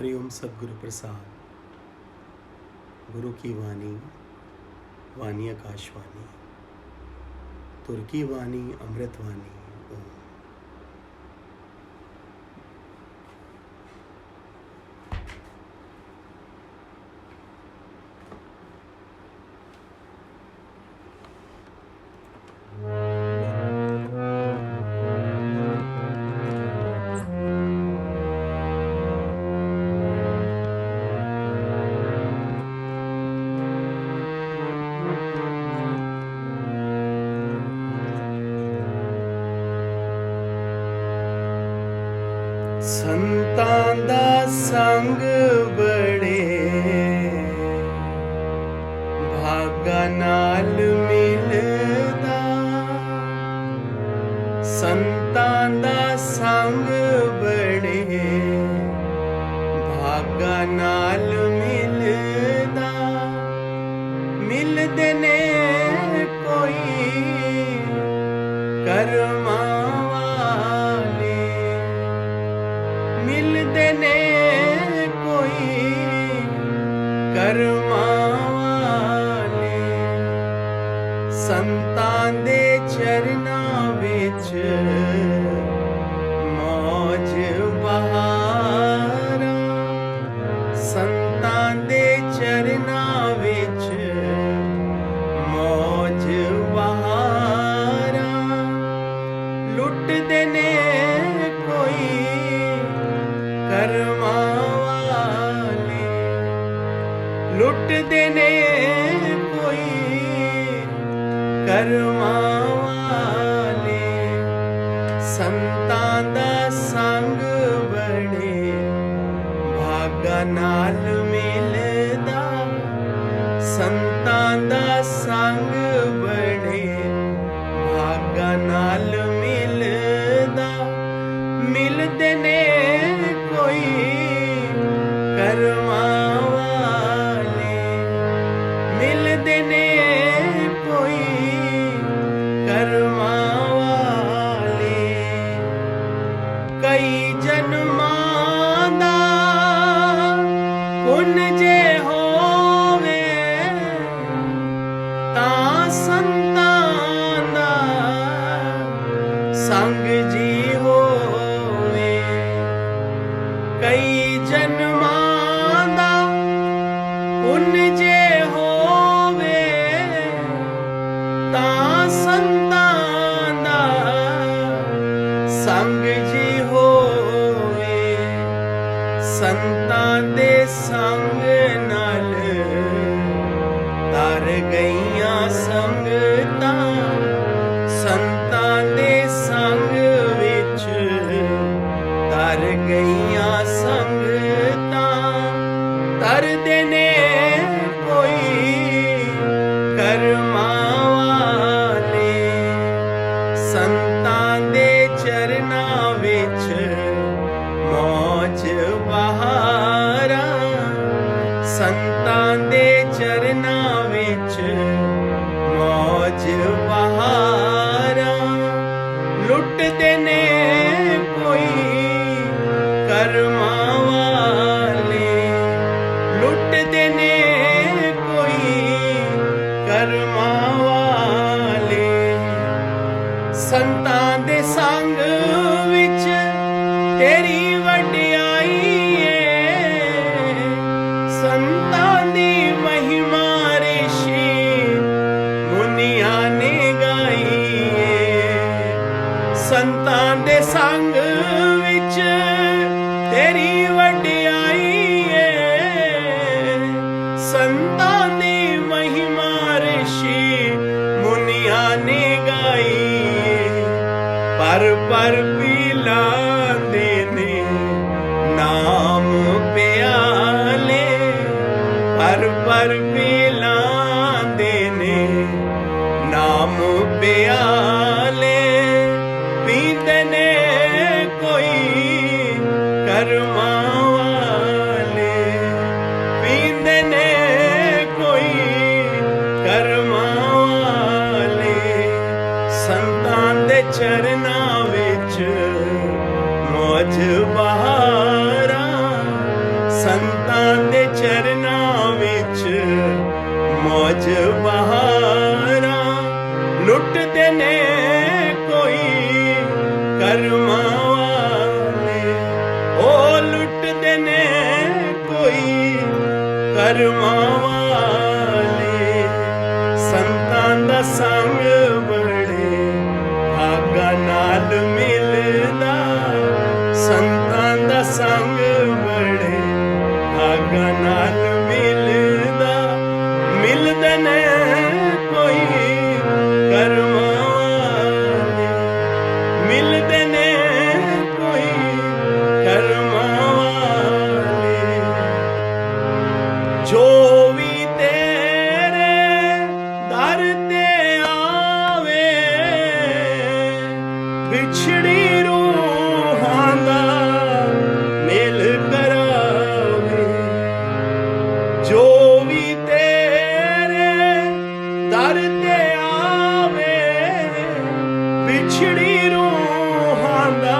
हरिओम सतगुरु प्रसाद। गुरु की वाणी, वाणी आकाशवाणी, तुर की वाणी अमृत वाणी। ओम। संतां दा संग बड़े भागा नाल मिलदा, संतां दा संग बड़े भागा नाल मिलदा। मिलदे ने कोई करमां वाले, मिलदे ने कोई करमां वाले। संतां दे चरनां विच मौज बहारा, संतां दे चरनां विच मौज बहारा। लुटदे ने कोई करमां वाले, लुटदे ने कोई करमां वाले। संतां दा संग बड़े भागा नाल मिलदा, संतां दा संग बड़े भागा नाल मिलदा। मिलदे ने कोई करमां वाले, मिलदे ने कोई करमां वाले। कई जन्मां दा पुण्य जे होवे तां संतां दा संग जी होवे। कई जन्मां दा पुण्य जे होवे तां संतां दा संग जी होवे। संतां दे संग नाल तर गईयां संगतां, संतां दे संग विच तर गईयां संगतां। तरदे ने कोई करमां वाले, संतां दे चरनां विच मौज बहारा, संतां दे चरनां विच मौज बहारा। लुटदे ने कोई करमां वाले, लुटदे ने कोई करमां वाले। संतां दे संग विच तेरी वडियाई है, संतां दी महिमा ऋषि मुनियां ने गाई है। संतां दे संग विच तेरी वडियाई है, संतां दी महिमा ऋषि मुनियां ने गाई है। पर पिलांदे ने नाम प्याले, पर पिलांदे ने नाम प्याले। पींदे ने कोई करमां वाले, पींदे ने कोई करमां वाले। संतां दे चरनां विच मौज बहारा, लुटते ने कोई कर्मा वाले, ओ लुटते ने कोई कर्मा वाले, संतां दा संग बड़े भागा नाल मिलदा, संतां दा संग बड़े भागा नाल मिलदा, मिलदे ने कोई कर्मा वाले, मिलदे ने कोई कर्मा वाले, जो भी तेरे दर ते आवे, बिछड़ी रूहां दा मेल करावे, जो भी तेरे दर ते आवे, बिछड़ी रूहां दा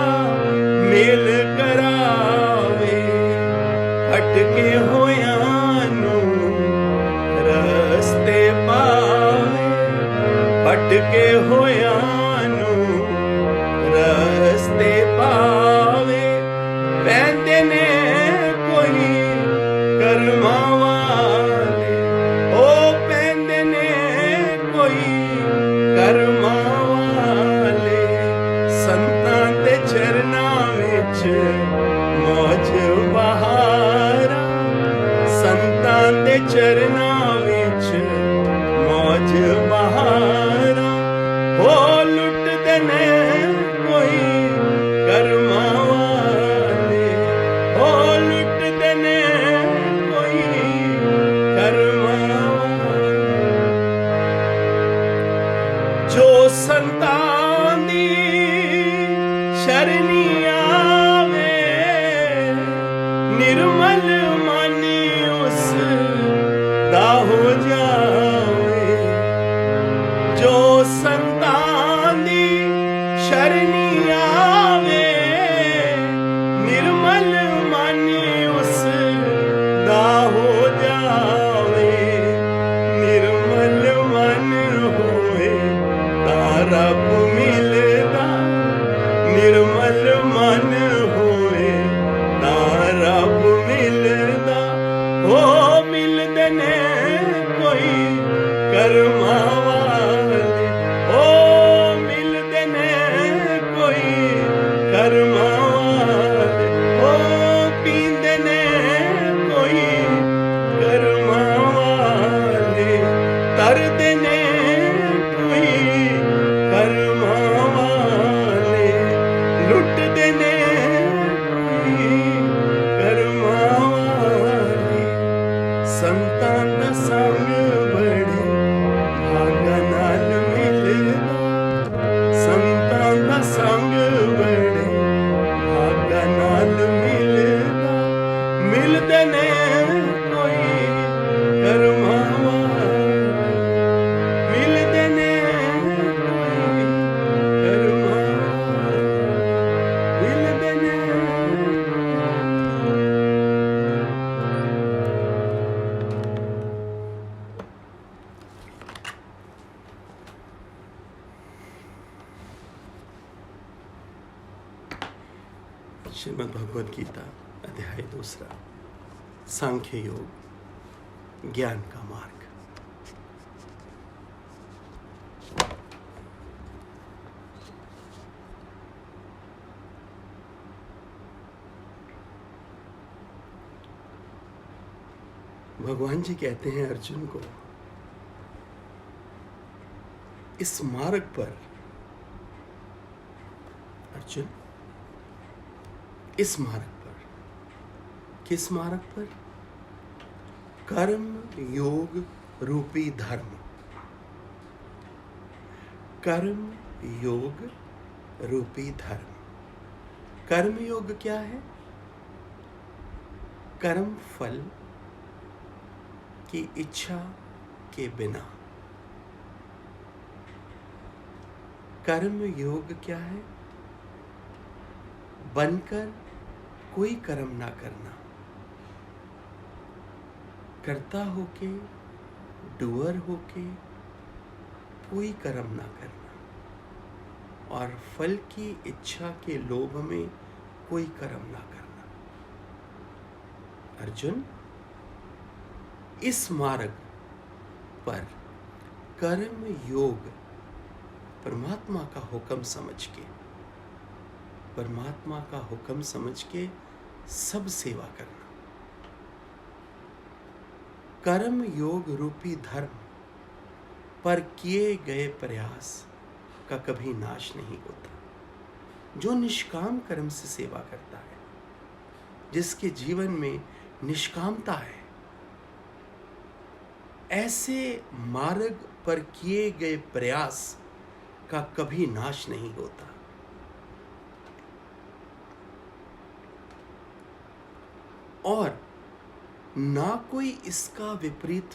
मेल करावे, भटके होयां नूं रस्ते पावे, भटके होयां नूं रस्ते पावे, पैंदे ने कोई कर्मा वाले, ओ पैंदे ने कोई कर्मा वाले, संतां दे चरनां विच मौज बहारा, संतां दे चरनां विच मौज बहारा, ओ लुटदे ने कोई कर्मा वाले, ओ लुटदे ने कोई कर्मा वाले, जो संतां दी शरणी आवे, निर्मल मन उस दा हो जावे, जो संतां दी शरणी आवे, निर्मल मन उस दा हो जावे, निर्मल मन होए तां रब मिलदा, निर्मल मन होए तां रब मिलदा, हो मिलदे ने कोई कर्मा वाले, ओ मिलदे ने कोई कर्मा वाले, ओ पींदे ने कोई कर्मा वाले, तरदे ने कोई कर्मा वाले, लुटदे ने कोई कर्मा वाले, संतां दा संग बड़े भागा नाल मिलदा, संतां दा संग बड़े भागा नाल मिलदा, मिलदे ने कोई कर्मा वाले, मिलदे ने कोई कर्मा वाले, मिलदे ने श्रीमद् भगवद गीता अध्याय 2 सांख्य योग ज्ञान का मार्ग। भगवान जी कहते हैं अर्जुन को, इस मार्ग पर अर्जुन, इस मार्ग पर, किस मार्ग पर? कर्म योग रूपी धर्म, कर्म योग रूपी धर्म। कर्म योग क्या है? कर्म फल की इच्छा के बिना। कर्म योग क्या है? बनकर कोई कर्म ना करना, करता होके, डूअर होके कोई कर्म ना करना और फल की इच्छा के लोभ में कोई कर्म ना करना। अर्जुन, इस मार्ग पर कर्म योग परमात्मा का हुक्म समझ के सब सेवा करना। कर्म योग रूपी धर्म पर किए गए प्रयास का कभी नाश नहीं होता। जो निष्काम कर्म से सेवा करता है, जिसके जीवन में निष्कामता है, ऐसे मार्ग पर किए गए प्रयास का कभी नाश नहीं होता। और ना कोई इसका विपरीत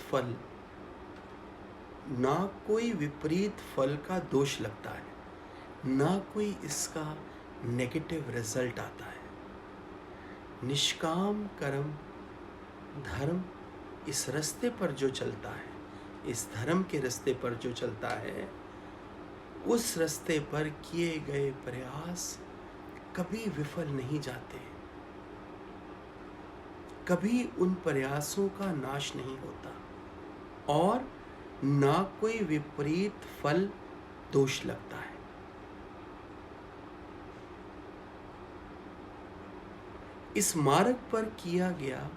फल का दोष लगता है, ना कोई इसका नेगेटिव रिजल्ट आता है। निष्काम कर्म धर्म इस रास्ते पर जो चलता है, इस धर्म के रास्ते पर जो चलता है, उस रास्ते पर किए गए प्रयास कभी विफल नहीं जाते, कभी उन प्रयासों का नाश नहीं होता और ना कोई विपरीत फल दोष लगता है। इस मार्ग पर किया गया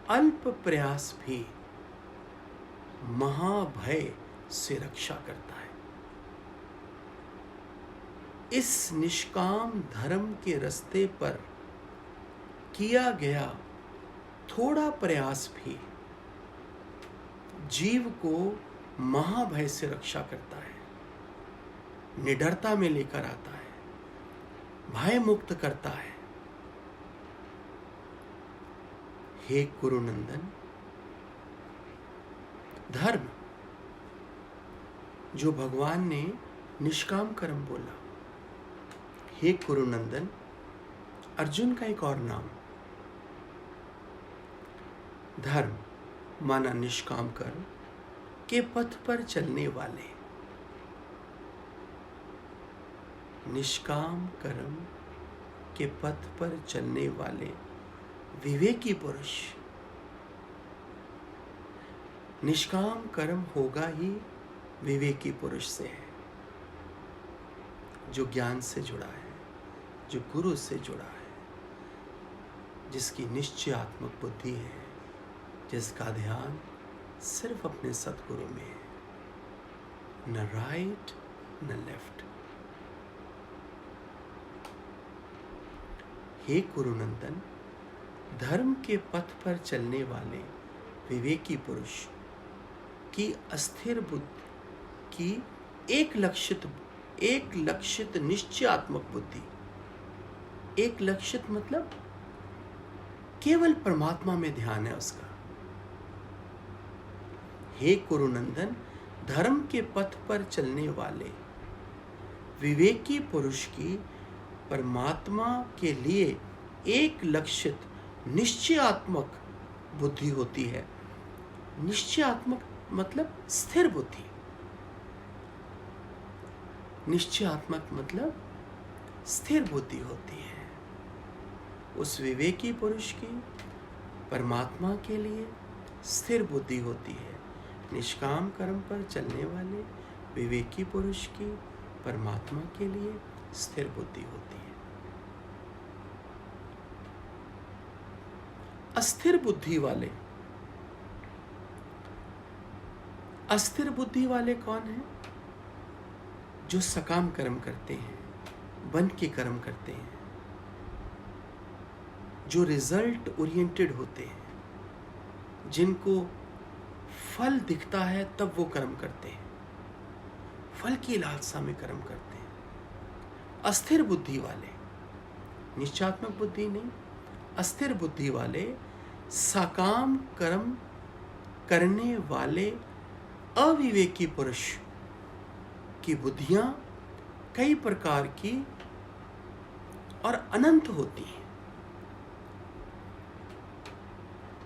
अल्प प्रयास भी महाभय से रक्षा करता है। इस निष्काम धर्म के रास्ते पर किया गया थोड़ा प्रयास भी जीव को महाभय से रक्षा करता है, निडरता में लेकर आता है, भय मुक्त करता है। हे कुरुनंदन, धर्म जो भगवान ने निष्काम कर्म बोला, हे कुरुनंदन, अर्जुन का एक और नाम। धर्म माना निष्काम कर्म के पथ पर चलने वाले, निष्काम कर्म के पथ पर चलने वाले विवेकी पुरुष। निष्काम कर्म होगा ही विवेकी पुरुष से है, जो ज्ञान से जुड़ा है, जो गुरु से जुड़ा है, जिसकी निश्चयात्मक बुद्धि है, जिसका ध्यान सिर्फ अपने सद्गुरु में है, न राइट न लेफ्ट। हे कुरुनंदन, धर्म के पथ पर चलने वाले विवेकी पुरुष की अस्थिर बुद्धि की एक लक्षित निश्चयात्मक बुद्धि। एक लक्षित मतलब केवल परमात्मा में ध्यान है उसका। हे कुरुनंदन, धर्म के पथ पर चलने वाले विवेकी पुरुष की परमात्मा के लिए एक लक्षित निश्चयात्मक बुद्धि होती है। निश्चयात्मक मतलब स्थिर बुद्धि। निश्चयात्मक मतलब स्थिर बुद्धि होती है। उस विवेकी पुरुष की परमात्मा के लिए स्थिर बुद्धि होती है। निष्काम कर्म पर चलने वाले विवेकी पुरुष की परमात्मा के लिए स्थिर बुद्धि होती है। अस्थिर बुद्धि वाले कौन हैं? जो सकाम कर्म करते हैं, बन के कर्म करते हैं, जो रिजल्ट ओरिएंटेड होते हैं, जिनको फल दिखता है तब वो कर्म करते हैं, फल की लालसा में कर्म करते हैं। अस्थिर बुद्धि वाले, निश्चयात्मक बुद्धि नहीं, अस्थिर बुद्धि वाले सकाम कर्म करने वाले अविवेकी पुरुष की बुद्धियां कई प्रकार की और अनंत होती हैं।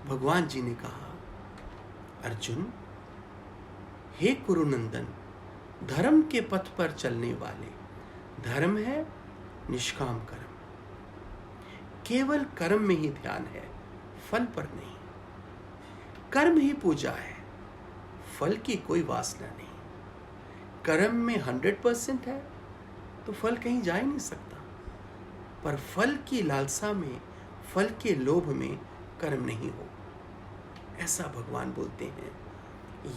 भगवान जी ने कहा, अर्जुन, हे कुरुनंदन, धर्म के पथ पर चलने वाले, धर्म है निष्काम कर्म, केवल कर्म में ही ध्यान है, फल पर नहीं। कर्म ही पूजा है, फल की कोई वासना नहीं। कर्म में 100% है तो फल कहीं जा ही नहीं सकता, पर फल की लालसा में, फल के लोभ में कर्म नहीं हो, ऐसा भगवान बोलते हैं।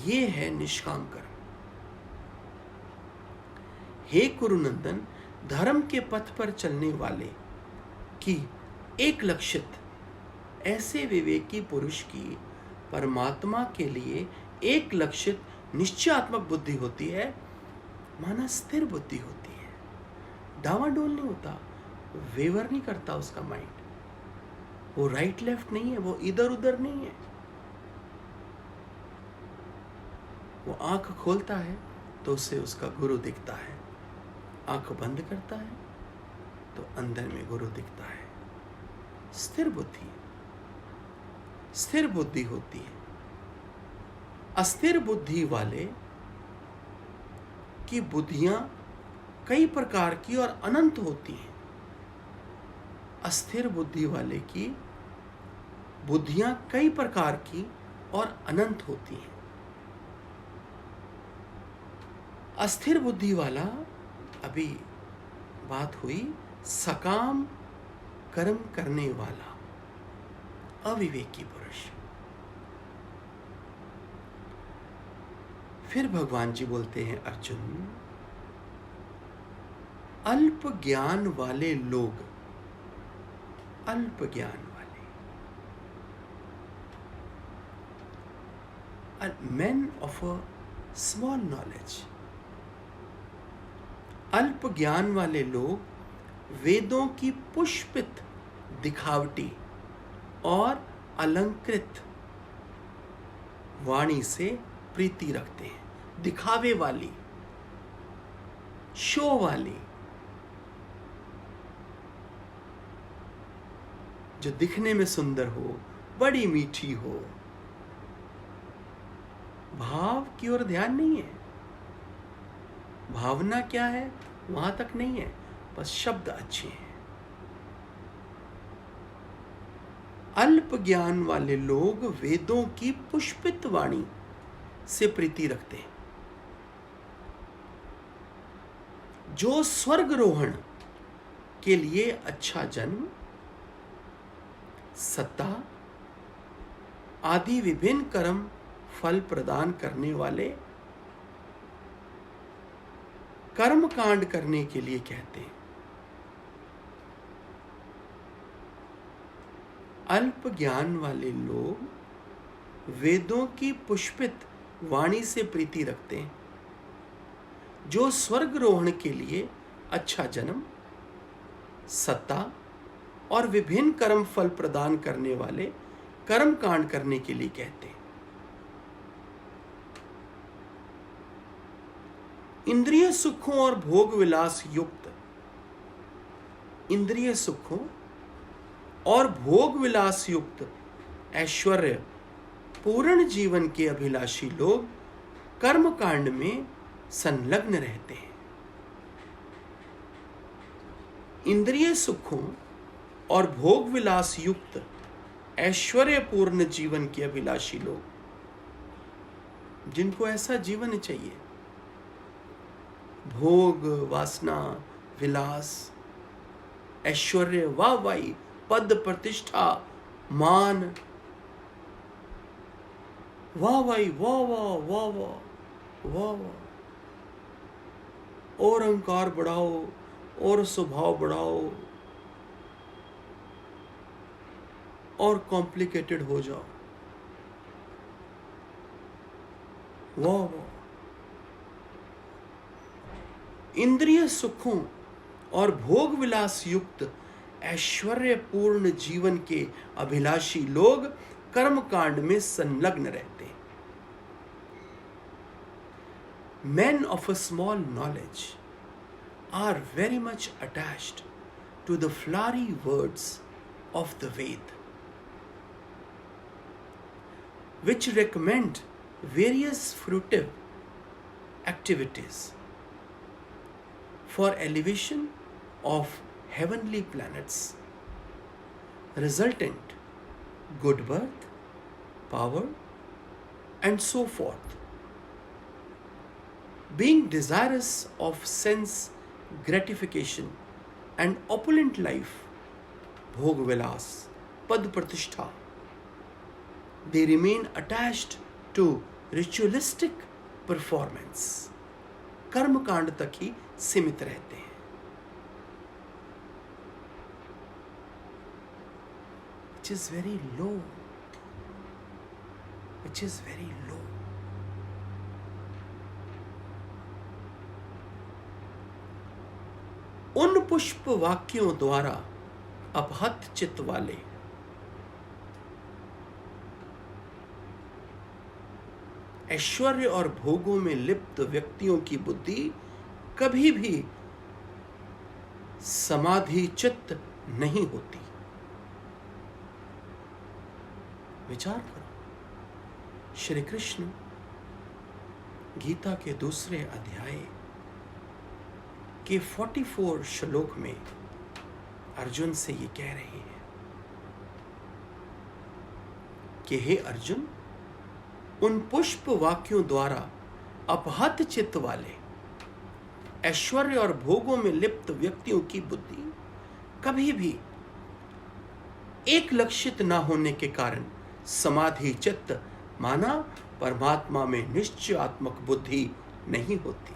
ये है निष्काम कर्म। हे कुरुनंदन, धर्म के पथ पर चलने वाले की एक लक्षित ऐसे विवेकी पुरुष की परमात्मा के लिए एक लक्षित निश्चयात्मक बुद्धि होती है, माना स्थिर बुद्धि होती है, डावाडोल नहीं होता, वेवर नहीं करता उसका माइंड, वो राइट लेफ्ट नहीं है, वो इधर उधर नहीं है। वो आंख खोलता है तो उसे उसका गुरु दिखता है, आंख बंद करता है तो अंदर में गुरु दिखता है। स्थिर बुद्धि, स्थिर बुद्धि होती है। अस्थिर बुद्धि वाले की बुद्धियां कई प्रकार की और अनंत होती हैं। अस्थिर बुद्धि वाले की बुद्धियां कई प्रकार की और अनंत होती हैं। अस्थिर बुद्धि वाला, अभी बात हुई सकाम कर्म करने वाला अविवेकी पुरुष। फिर भगवान जी बोलते हैं, अर्जुन, अल्प ज्ञान वाले लोग, अल्प ज्ञान वाले, men of a small knowledge, अल्प ज्ञान वाले लोग वेदों की पुष्पित, दिखावटी और अलंकृत वाणी से प्रीति रखते हैं। दिखावे वाली, शो वाली, जो दिखने में सुंदर हो, बड़ी मीठी हो, भाव की ओर ध्यान नहीं है। भावना क्या है वहां तक नहीं है, बस शब्द अच्छे हैं। अल्प ज्ञान वाले लोग वेदों की पुष्पित वाणी से प्रीति रखते हैं। जो स्वर्गरोहण के लिए अच्छा जन्म, सत्ता आदि विभिन्न कर्म फल प्रदान करने वाले कर्म कांड करने के लिए कहते हैं। अल्प ज्ञान वाले लोग वेदों की पुष्पित वाणी से प्रीति रखते हैं। जो स्वर्गरोहण के लिए अच्छा जन्म, सत्ता और विभिन्न कर्म फल प्रदान करने वाले कर्म कांड करने के लिए कहते हैं। इंद्रिय सुखों और भोग विलास युक्त, इंद्रिय सुखों और भोग विलास युक्त ऐश्वर्य पूर्ण जीवन के अभिलाषी लोग कर्म कांड में संलग्न रहते हैं। इंद्रिय सुखों और भोग विलास युक्त ऐश्वर्य पूर्ण जीवन के अभिलाषी लोग, जिनको ऐसा जीवन चाहिए, भोग, वासना, विलास, ऐश्वर्य, वाहवाही, पद, प्रतिष्ठा, मान, वाहवाही, वाह वाह वाह वाह वाह वाह, और अहंकार बढ़ाओ और स्वभाव बढ़ाओ और कॉम्प्लिकेटेड हो जाओ, वाह वाह। इंद्रिय सुखों और भोग विलास युक्त ऐश्वर्यपूर्ण जीवन के अभिलाषी लोग कर्म कांड में संलग्न रहते हैं। Men of a small knowledge are very much attached to the flowery words of the Ved, which recommend various fruitive activities for elevation of heavenly planets, resultant good birth, power, and so forth. Being desirous of sense gratification and opulent life, bhog vilas, pad pratishtha, they remain attached to ritualistic performance. कर्म कांड तक ही सीमित रहते हैं. Which is very low. Which is very low. उन पुष्प वाक्यों द्वारा अपहत चित्त वाले ऐश्वर्य और भोगों में लिप्त व्यक्तियों की बुद्धि कभी भी समाधि चित्त नहीं होती. विचार करो, श्री कृष्ण गीता के दूसरे अध्याय के 44 श्लोक में अर्जुन से ये कह रहे हैं कि हे अर्जुन, उन पुष्प वाक्यों द्वारा अपहत चित्त वाले ऐश्वर्य और भोगों में लिप्त व्यक्तियों की बुद्धि कभी भी एक लक्षित न होने के कारण समाधि चित्त माना परमात्मा में निश्चयात्मक बुद्धि नहीं होती.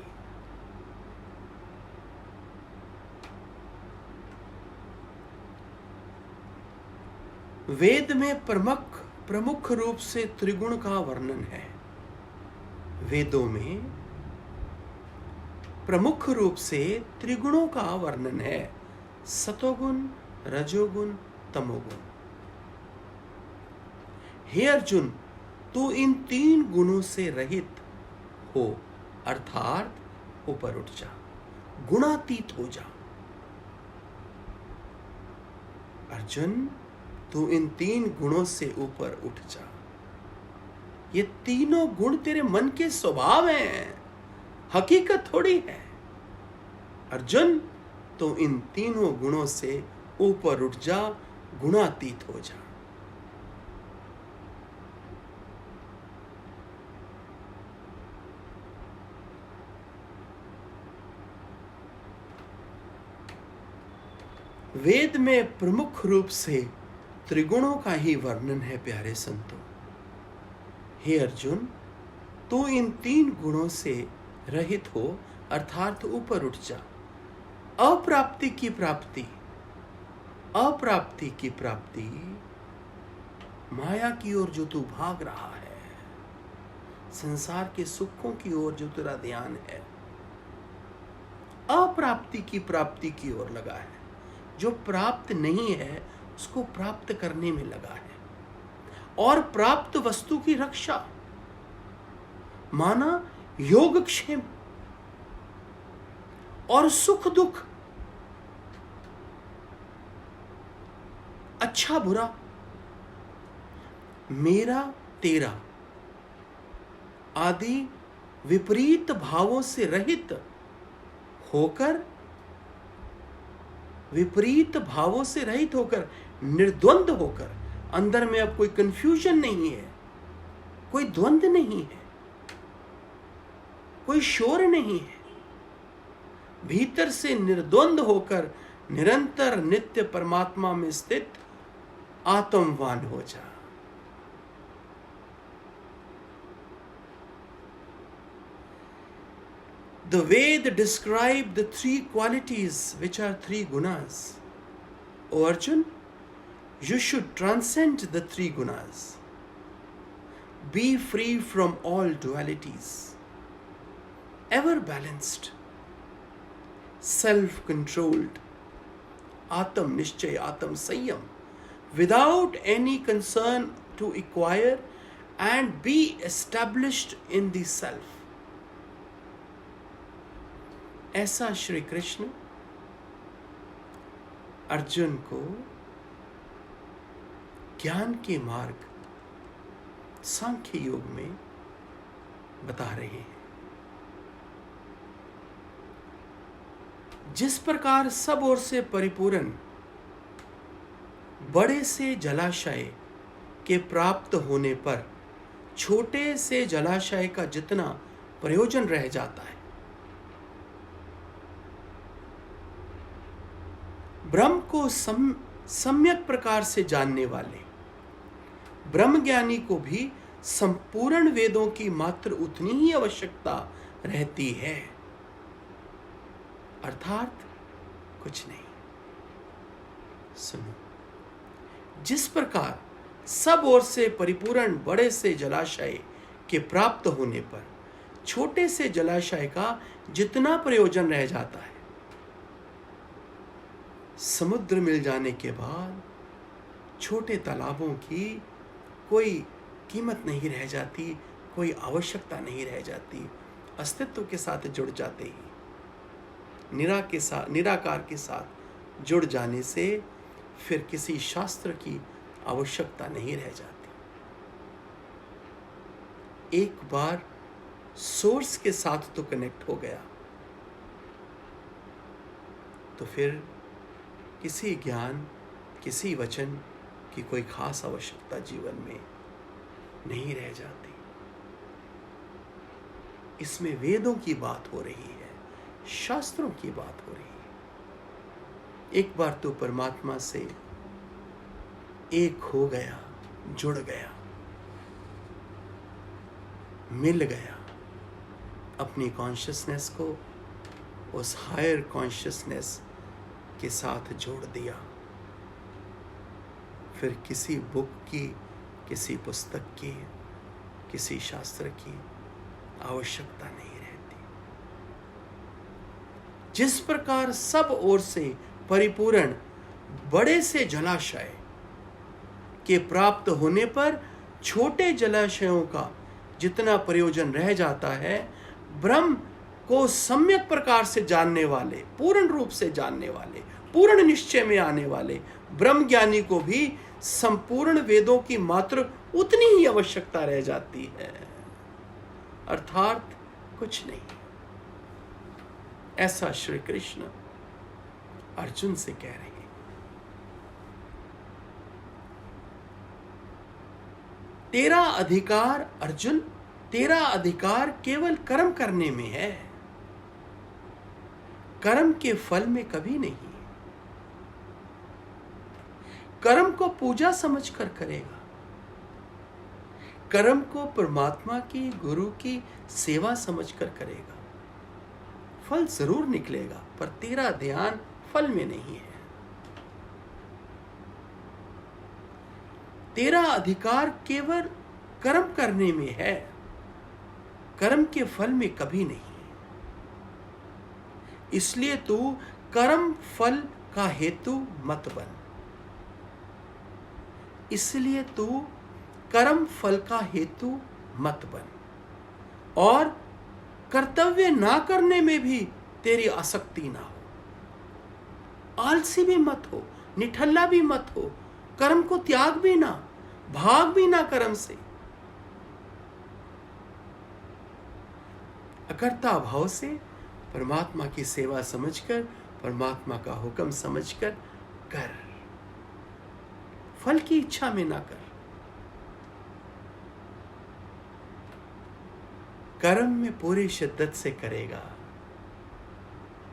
वेद में प्रमुख रूप से त्रिगुण का वर्णन है. वेदों में प्रमुख रूप से त्रिगुणों का वर्णन है, सतोगुण, रजोगुण, तमोगुण. हे अर्जुन, तू इन 3 गुणों से रहित हो, अर्थात ऊपर उठ जा, गुणातीत हो जा. अर्जुन, तू इन 3 गुणों से ऊपर उठ जा. ये तीनों गुण तेरे मन के स्वभाव हैं, हकीकत थोड़ी है. अर्जुन, तो इन तीनों गुणों से ऊपर उठ जा, गुणातीत हो जा. वेद में प्रमुख रूप से त्रिगुणों का ही वर्णन है प्यारे संतों. हे अर्जुन, तू इन 3 गुणों से रहित हो, अर्थात ऊपर उठ जा. अप्राप्ति की प्राप्ति, अप्राप्ति की प्राप्ति, माया की ओर जो तू भाग रहा है, संसार के सुखों की ओर जो तेरा ध्यान है, अप्राप्ति की प्राप्ति की ओर लगा है. जो प्राप्त नहीं है उसको प्राप्त करने में लगा है. और प्राप्त वस्तु की रक्षा माना योगक्षेम और सुख दुख, अच्छा बुरा, मेरा तेरा आदि विपरीत भावों से रहित होकर, विपरीत भावों से रहित होकर, निर्द्वंद होकर, अंदर में अब कोई कंफ्यूजन नहीं है, कोई द्वंद नहीं है, कोई शोर नहीं है. भीतर से निर्द्वंद होकर निरंतर नित्य परमात्मा में स्थित आत्मवान हो जा. The Ved describe the 3 qualities which are 3 gunas. O Arjun, you should transcend the 3 gunas. Be free from all dualities. Ever balanced, self-controlled, Atam Nishchay, Atam Sanyam, without any concern to acquire and be established in the self. ऐसा श्री कृष्ण अर्जुन को ज्ञान के मार्ग सांख्य योग में बता रहे हैं. जिस प्रकार सब ओर से परिपूर्ण बड़े से जलाशय के प्राप्त होने पर छोटे से जलाशय का जितना प्रयोजन रह जाता है, ब्रह्म को सम्यक प्रकार से जानने वाले ब्रह्मज्ञानी को भी संपूर्ण वेदों की मात्र उतनी ही आवश्यकता रहती है, अर्थात कुछ नहीं। सुनो, जिस प्रकार सब ओर से परिपूर्ण बड़े से जलाशय के प्राप्त होने पर छोटे से जलाशय का जितना प्रयोजन रह जाता है, समुद्र मिल जाने के बाद छोटे तालाबों की कोई कीमत नहीं रह जाती, कोई आवश्यकता नहीं रह जाती, अस्तित्व के साथ जुड़ जाते ही निराकार के साथ जुड़ जाने से फिर किसी शास्त्र की आवश्यकता नहीं रह जाती। एक बार सोर्स के साथ तो कनेक्ट हो गया तो फिर किसी ज्ञान, किसी वचन की कोई खास आवश्यकता जीवन में नहीं रह जाती। इसमें वेदों की बात हो रही है, शास्त्रों की बात हो रही है। एक बार तो परमात्मा से एक हो गया, जुड़ गया, मिल गया, अपनी कॉन्शियसनेस को उस हायर कॉन्शियसनेस के साथ जोड़ दिया, फिर किसी बुक की, किसी पुस्तक की, किसी शास्त्र की आवश्यकता नहीं रहती। जिस प्रकार सब ओर से परिपूर्ण बड़े से जलाशय के प्राप्त होने पर छोटे जलाशयों का जितना प्रयोजन रह जाता है, ब्रह्म को सम्यक प्रकार से जानने वाले, पूर्ण रूप से जानने वाले, पूर्ण निश्चय में आने वाले ब्रह्म ज्ञानी को भी संपूर्ण वेदों की मात्र उतनी ही आवश्यकता रह जाती है, अर्थात कुछ नहीं। ऐसा श्री कृष्ण अर्जुन से कह रहे हैं। तेरा अधिकार अर्जुन, तेरा अधिकार केवल कर्म करने में है, कर्म के फल में कभी नहीं। कर्म को पूजा समझकर करेगा, कर्म को परमात्मा की, गुरु की सेवा समझकर करेगा, फल जरूर निकलेगा, पर तेरा ध्यान फल में नहीं है। तेरा अधिकार केवल कर्म करने में है, कर्म के फल में कभी नहीं। इसलिए तू कर्म फल का हेतु मत बन, इसलिए तू कर्म फल का हेतु मत बन, और कर्तव्य ना करने में भी तेरी आसक्ति ना हो। आलसी भी मत हो, निठल्ला भी मत हो, कर्म को त्याग भी ना, भाग भी ना कर्म से। अकर्ता भाव से परमात्मा की सेवा समझकर, परमात्मा का हुक्म समझकर कर, फल की इच्छा में ना कर। कर्म में पूरी शिद्दत से करेगा,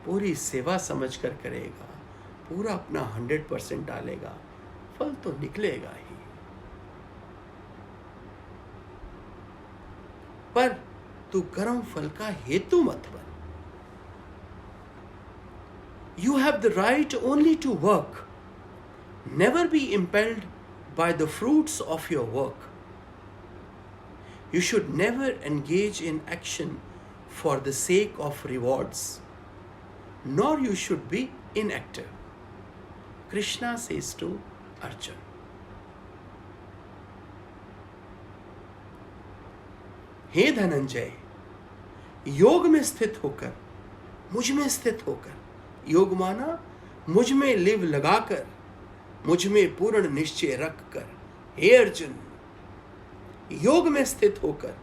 पूरी सेवा समझकर करेगा, पूरा अपना 100% डालेगा, फल तो निकलेगा ही। पर तू कर्म फल का हेतु मत बन। You have the right only to work. Never be impelled by the fruits of your work. You should never engage in action for the sake of rewards, nor you should be inactive. Krishna says to Arjuna. हे धनंजय, योग में स्थित होकर, मुझ में स्थित होकर, योग माना मुझ में लिव लगाकर, मुझ में पूर्ण निश्चय रखकर, हे अर्जुन, योग में स्थित होकर,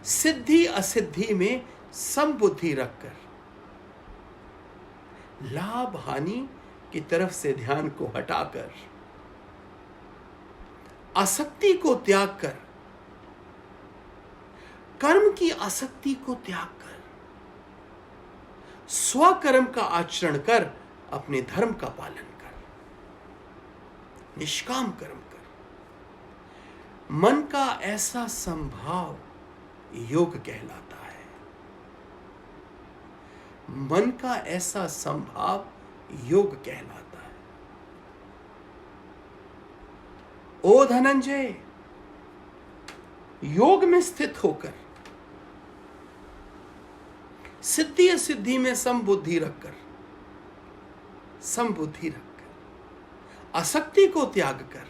सिद्धि असिद्धि में समबुद्धि रखकर, लाभ हानि की तरफ से ध्यान को हटाकर, आसक्ति को त्याग कर, कर्म की आसक्ति को त्याग कर, स्वकर्म का आचरण कर, अपने धर्म का पालन कर, निष्काम कर्म कर। मन का ऐसा संभाव योग कहलाता है। मन का ऐसा संभाव योग कहलाता है। ओ धनंजय, योग में स्थित होकर, सिद्धि असिद्धि में समबुद्धि रखकर, आसक्ति को त्याग कर,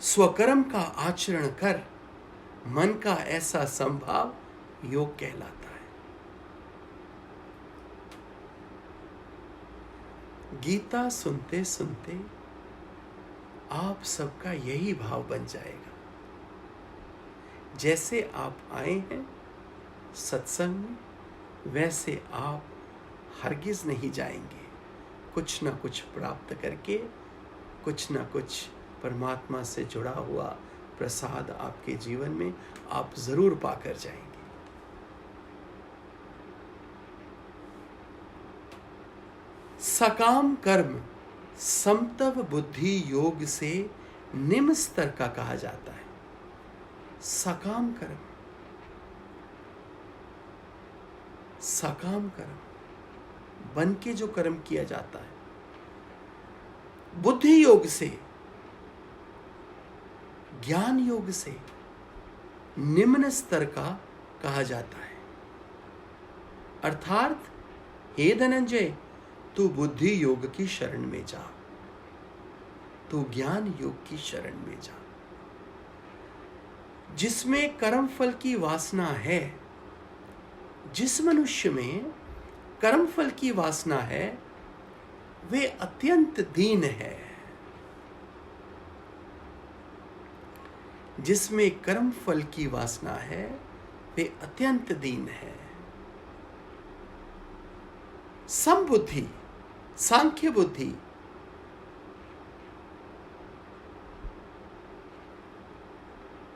स्वकर्म का आचरण कर, मन का ऐसा संभाव योग कहलाता है। गीता सुनते सुनते आप सबका यही भाव बन जाएगा। जैसे आप आए हैं सत्संग में, वैसे आप हरगिज नहीं जाएंगे। कुछ ना कुछ प्राप्त करके, कुछ ना कुछ परमात्मा से जुड़ा हुआ प्रसाद आपके जीवन में आप जरूर पाकर जाएंगे। सकाम कर्म समतव बुद्धि योग से निम्न स्तर का कहा जाता है। सकाम कर्म, सकाम कर्म बन के जो कर्म किया जाता है, बुद्धि योग से, ज्ञान योग से निम्न स्तर का कहा जाता है। अर्थात हे धनंजय, तू बुद्धि योग की शरण में जा, तू ज्ञान योग की शरण में जा। जिसमें कर्म फल की वासना है, जिस मनुष्य में कर्म फल की वासना है, वे अत्यंत दीन है। जिसमें कर्म फल की वासना है, वे अत्यंत दीन है। समबुद्धि, सांख्य बुद्धि,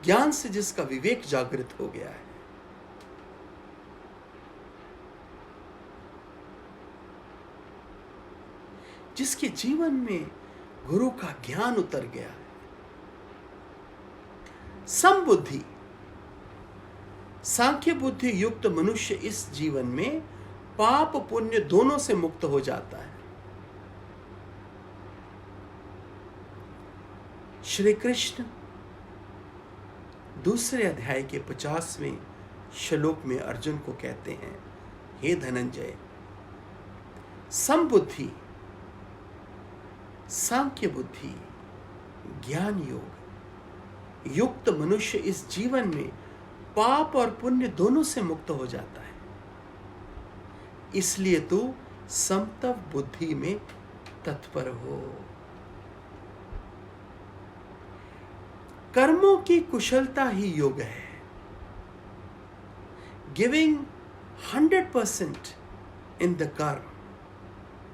ज्ञान से जिसका विवेक जागृत हो गया है, जिसके जीवन में गुरु का ज्ञान उतर गया है, समबुद्धि, सांख्य बुद्धि युक्त मनुष्य इस जीवन में पाप पुण्य दोनों से मुक्त हो जाता है। श्री कृष्ण दूसरे अध्याय के 50वें श्लोक में अर्जुन को कहते हैं, हे धनंजय, समबुद्धि, सांख्य बुद्धि, ज्ञान योग युक्त मनुष्य इस जीवन में पाप और पुण्य दोनों से मुक्त हो जाता है। इसलिए तू समतव बुद्धि में तत्पर हो। कर्मों की कुशलता ही योग है। Giving 100% in the karma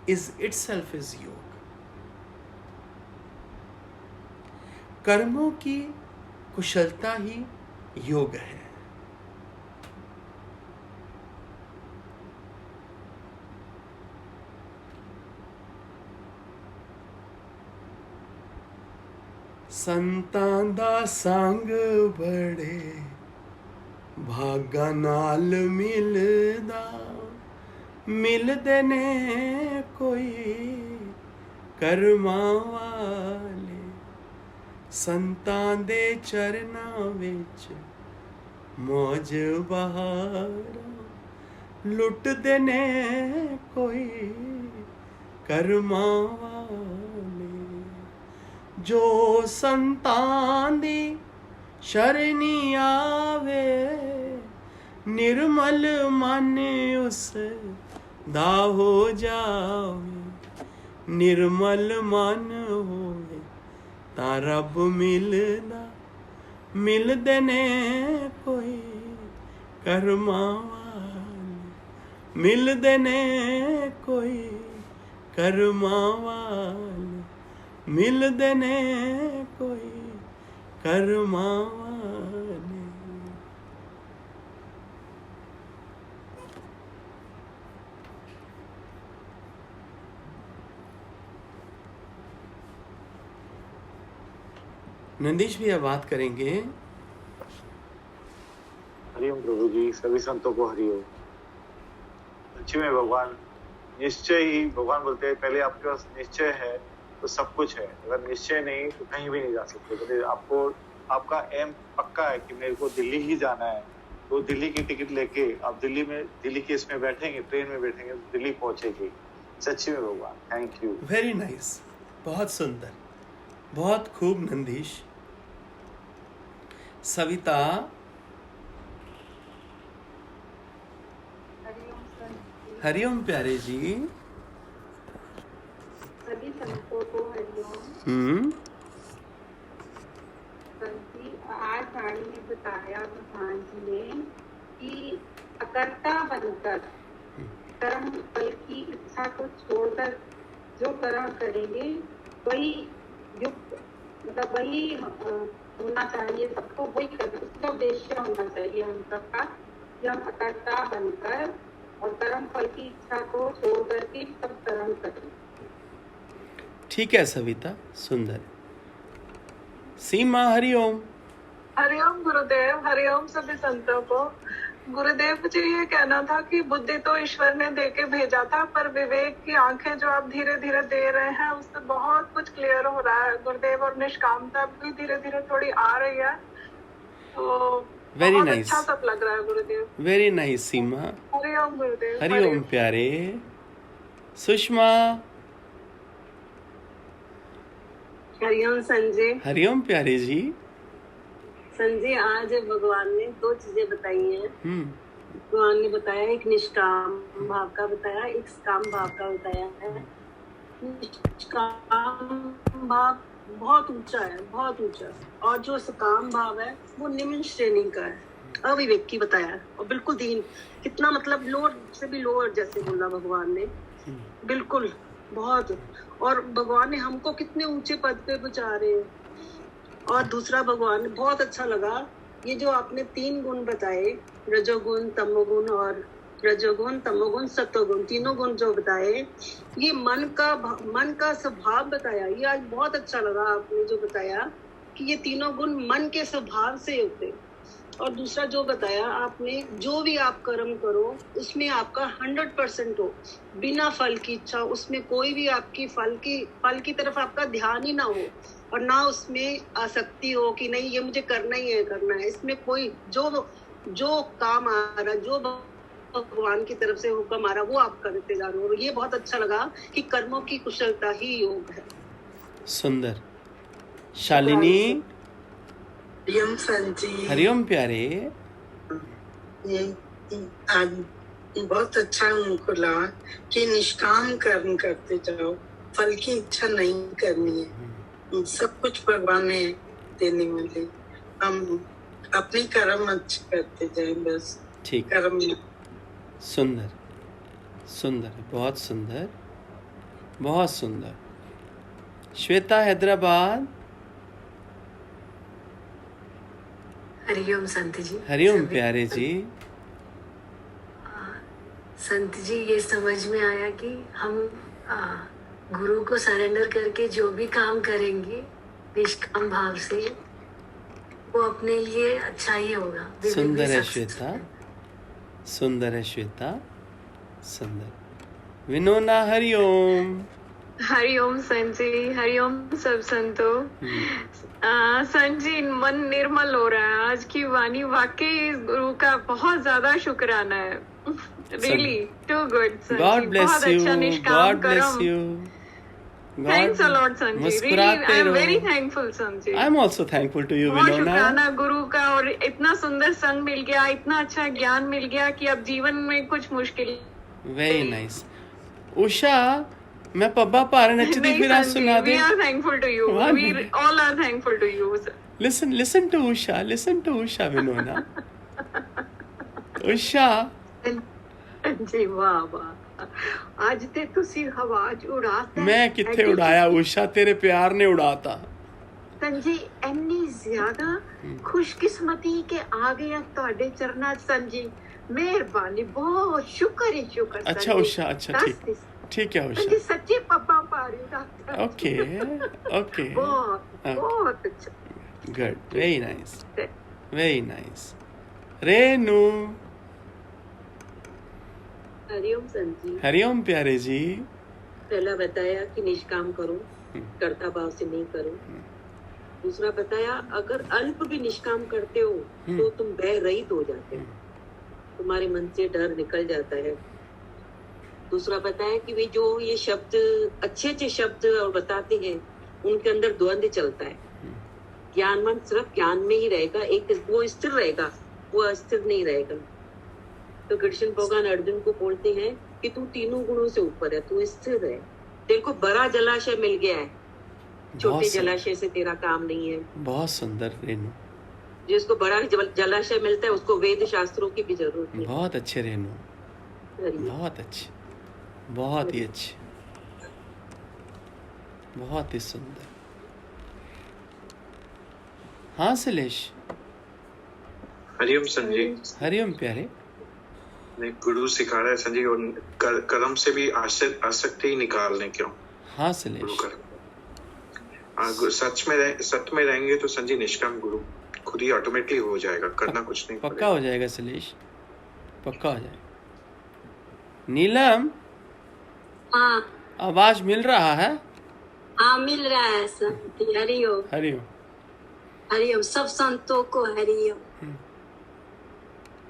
is itself is योग। कर्मों की कुशलता ही योग है। संतां दा संग बड़े भागा नाल मिलदा, मिलदे ने कोई कर्मां वाले। संतां दे चरनां विच मौज बहारा, लुटदे ने कोई कर्मां वाले। जो संतां दी शरणी आवे, निर्मल मन उस दा हो जावे। निर्मल मन होवे तां रब मिलदा, मिलदे ने कोई कर्मां वाले। मिलदे ने कोई कर्मा वाले, मिलदे ने कोई कर्मा वाले। नंदीश भैया बात करेंगे। हरिओम प्रभु जी, सभी संतों को हरिओम। सच्ची में भगवान निश्चय ही, भगवान बोलते हैं पहले आपके पास निश्चय है तो सब कुछ है, अगर निश्चय नहीं तो कहीं भी नहीं जा सकते। तो आपको आपका एम पक्का है कि मेरे को दिल्ली ही जाना है, तो दिल्ली की टिकट लेके आप दिल्ली के इसमें बैठेंगे, ट्रेन में बैठेंगे तो दिल्ली पहुंचेगी। सच्ची में भगवान, थैंक यू। वेरी नाइस, बहुत सुंदर, बहुत खूब नंदीश। सविता। हरिओम प्यारे जी। सभी संतों को हरिओम। आज वाणी ने बताया भगवान जी ने कि अकर्ता बनकर कर्म फल की इच्छा को छोड़कर जो कर्म करेंगे वही युक्त, मतलब वही होना चाहिए सबको, वही उसका उद्देश्य होना चाहिए हम सबका कि हम अकर्ता बनकर और कर्म फल की इच्छा को छोड़ करके सब कर्म करें। ठीक है सविता, सुंदर। सीमा हरिओम। हरिओम गुरुदेव, हरिओम सभी संतों को। गुरुदेव मुझे ये कहना था कि बुद्धि तो ईश्वर ने देके भेजा था, पर विवेक की आंखें जो आप धीरे धीरे दे रहे हैं उससे बहुत कुछ क्लियर हो रहा है गुरुदेव, और निष्कामता भी धीरे धीरे थोड़ी आ रही है, तो वेरी बहुत नाइस, अच्छा सब लग रहा है गुरुदेव। वेरी नाइस सीमा। हरिओम गुरुदेव। हरिओम प्यारे। सुषमा। हरिओम संजय। हरिओम प्यारे जी। संजय, आज भगवान ने दो चीजें बताई हैं। भगवान ने बताया, एक निष्काम भाव का बताया, एक सकाम भाव का बताया है। निष्काम भाव बहुत ऊंचा है, बहुत ऊंचा, और जो सकाम भाव है वो निम्न श्रेणी का है, अविवेकी बताया, और बिल्कुल दीन, कितना मतलब लोअर से भी लोअर जैसे बोला भगवान ने, बिल्कुल बहुत। और भगवान ने हमको कितने ऊंचे पद पे पहुंचा रहे हैं। और दूसरा भगवान ने बहुत अच्छा लगा, ये जो आपने 3 गुण बताए, रजोगुण, तमोगुण और रजोगुण, तमोगुण, सत्वगुण, तीनों गुण जो बताए, ये मन का स्वभाव बताया। ये आज बहुत अच्छा लगा आपने जो बताया कि ये तीनों गुण मन के स्वभाव से होते। और दूसरा जो बताया आपने, जो भी आप कर्म करो उसमें आपका 100% हो, बिना फल की इच्छा, उसमें कोई भी आपकी फल की तरफ आपका ध्यान ही ना हो, और ना उसमें आसक्ति हो कि नहीं ये मुझे करना ही है, करना है। इसमें कोई जो काम आ रहा, जो भगवान की तरफ से हुक्म आ रहा, वो आप करते जा रहे हो। ये बहुत अच्छा लगा कि कर्मों की कुशलता ही योग है। सुंदर। शालिनी। हरिओम संजी। हरिओम प्यारे। ये आज बहुत अच्छा उनको लगा कि निष्काम कर्म करते जाओ, फल की इच्छा नहीं करनी है, सब कुछ भगवान ने देने वाले, हम अपनी कर्म अच्छे करते जाए बस। ठीक। कर्म सुंदर, सुंदर, बहुत सुंदर, बहुत सुंदर। श्वेता हैदराबाद। हरिओम संत जी। हरिओम प्यारे जी। संत जी, ये समझ में आया कि हम गुरु को सरेंडर करके जो भी काम करेंगे निष्काम भाव से, वो अपने लिए अच्छा ही होगा। सुंदर है श्वेता, सुंदर है श्वेता, सुंदर। विनोना हरिओम। हरिओम संत जी, हरिओम सब संतो। संत जी, मन निर्मल हो रहा है। आज की वाणी वाकई इस गुरु का बहुत ज्यादा शुक्राना है। Really too good, संत जी। God bless बहुत you, अच्छा निष्काम God bless कर्म। you. Thanks a lot, Sant ji. Really, I am very thankful, Sant ji. I am also thankful to you, बहुत Vinona. शुक्राना गुरु का, और इतना सुंदर संग मिल गया, इतना अच्छा ज्ञान मिल गया कि अब जीवन में कुछ मुश्किल। Very nice. उषा, मैं पब्बा पार नचती फिर आज सुना दे। We are thankful to you. We all are thankful to you. Listen to Usha, Vinona. Usha, जी वाह वाह, आज ते तुसी हवाज उड़ाता। मैं किथे उड़ाया उषा, तेरे प्यार ने उड़ाता। संजी ਇੰਨੀ ਜ਼ਿਆਦਾ ਖੁਸ਼ਕਿਸਮਤੀ ਕਿ ਆ ਗਏ ਤੁਹਾਡੇ ਚਰਨਾਂ 'ਚ ਸੰਜੀ। ਮਿਹਰਬਾਨੀ, ਬਹੁਤ ਸ਼ੁਕਰ ਹੈ, ਸ਼ੁਕਰ। अच्छा उषा, अच्छा ठीक ठीक है उषा। संजी सच्चे पप्पा पा रही हूँ। ओके ओके, बहुत बहुत अच्छा, good, very nice very nice. Renu, Hariom Sanji. Hariom प्यारे जी। पहला बताया कि निष्काम करो, कर्ता भाव से नहीं करो। दूसरा बताया अगर अल्प भी निष्काम करते हो तो तुम भय रहित हो जाते हो, तुम्हारे मन से डर निकल जाता है। दूसरा बताया कि वे जो ये शब्द अच्छे अच्छे शब्द और बताते हैं उनके अंदर द्वंद्व चलता है। ज्ञानवान सिर्फ ज्ञान में ही रहेगा, एक वो स्थिर रहेगा, वो अस्थिर नहीं रहेगा। तो कृष्ण भगवान अर्जुन को बोलते हैं कि तू तीनों गुणों से ऊपर है, तू स्थिर है। तेरे को बड़ा जलाशय मिल गया है, छोटे जलाशय से तेरा काम नहीं है। बहुत सुंदर रेनू। जिसको बड़ा जलाशय मिलता है उसको वेद शास्त्रों की भी जरूरत नहीं। बहुत अच्छे रेनू, बहुत अच्छे, बहुत ही अच्छे, बहुत ही सुंदर। हाँ शिलेश। हरिओम संजय। हरिओम प्यारे। गुरु सिखा रहा है संजय, और कर्म से भी आसक्ति निकालने क्यों। हाँ शिलेश। सच में रहेंगे तो संजय निष्काम गुरु खुद ही ऑटोमेटिकली हो जाएगा, करना कुछ नहीं पक्का हो जाएगा शिलेश, पक्का हो जाएगा। नीलम, हाँ आवाज मिल रहा है? हाँ मिल रहा है संत। हरिओम हरिओम हरिओम, सब संतों को हरिओम।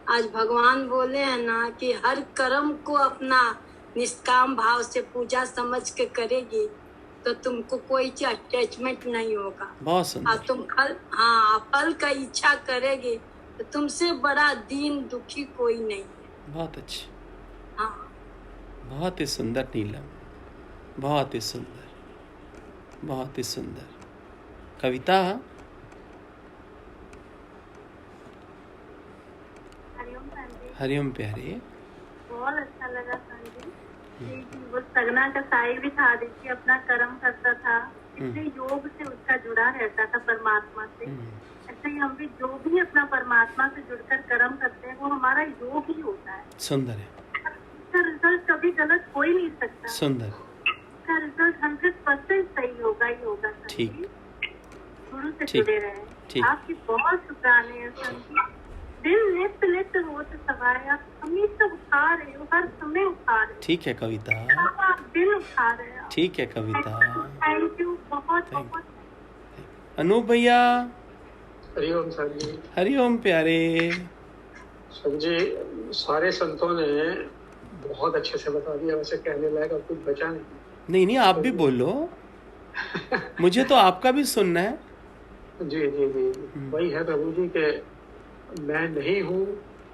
आज भगवान बोले हैं ना कि हर कर्म को अपना निष्काम भाव से पूजा समझ के करेगी तो तुमको कोई अटैचमेंट नहीं होगा। बहुत सुंदर। और तुम फल का इच्छा करेगी तो तुमसे बड़ा दीन दुखी कोई नहीं है। बहुत अच्छी, हाँ बहुत ही सुंदर नीलम, बहुत ही सुंदर, बहुत ही सुंदर। कविता। हरिओम प्यारे। बहुत अच्छा लगा संजय, वो सगना का साई भी था, देखिए अपना कर्म करता था, इसलिए योग से उसका जुड़ा रहता था परमात्मा से। ऐसे ही हम भी जो भी अपना परमात्मा से जुड़कर कर्म करते हैं वो हमारा योग ही होता है। सुंदर है। इसका रिजल्ट कभी गलत हो ही नहीं सकता। सुंदर। इसका रिजल्ट 100% सही होगा ही होगा। ठीक, गुरु से जुड़े रहे। ठीक। आपकी बहुत शुक्राने हैं संजय। दिल नित्य नित्य होत सवाए, आप हमेशा उठा रहे हो, हर समय उठा रहे हो। ठीक है कविता, आप दिल उठा रहे हो। ठीक है कविता। थैंक यू, बहुत बहुत। अनूप भैया। हरिओम सर जी। हरिओम प्यारे। सर जी सारे संतों ने बहुत अच्छे से बता दिया, वैसे कहने लायक अब कुछ बचा नहीं। नहीं आप भी बोलो, मुझे तो आपका भी सुनना है। जी जी जी, वही है प्रभु जी के मैं नहीं हूँ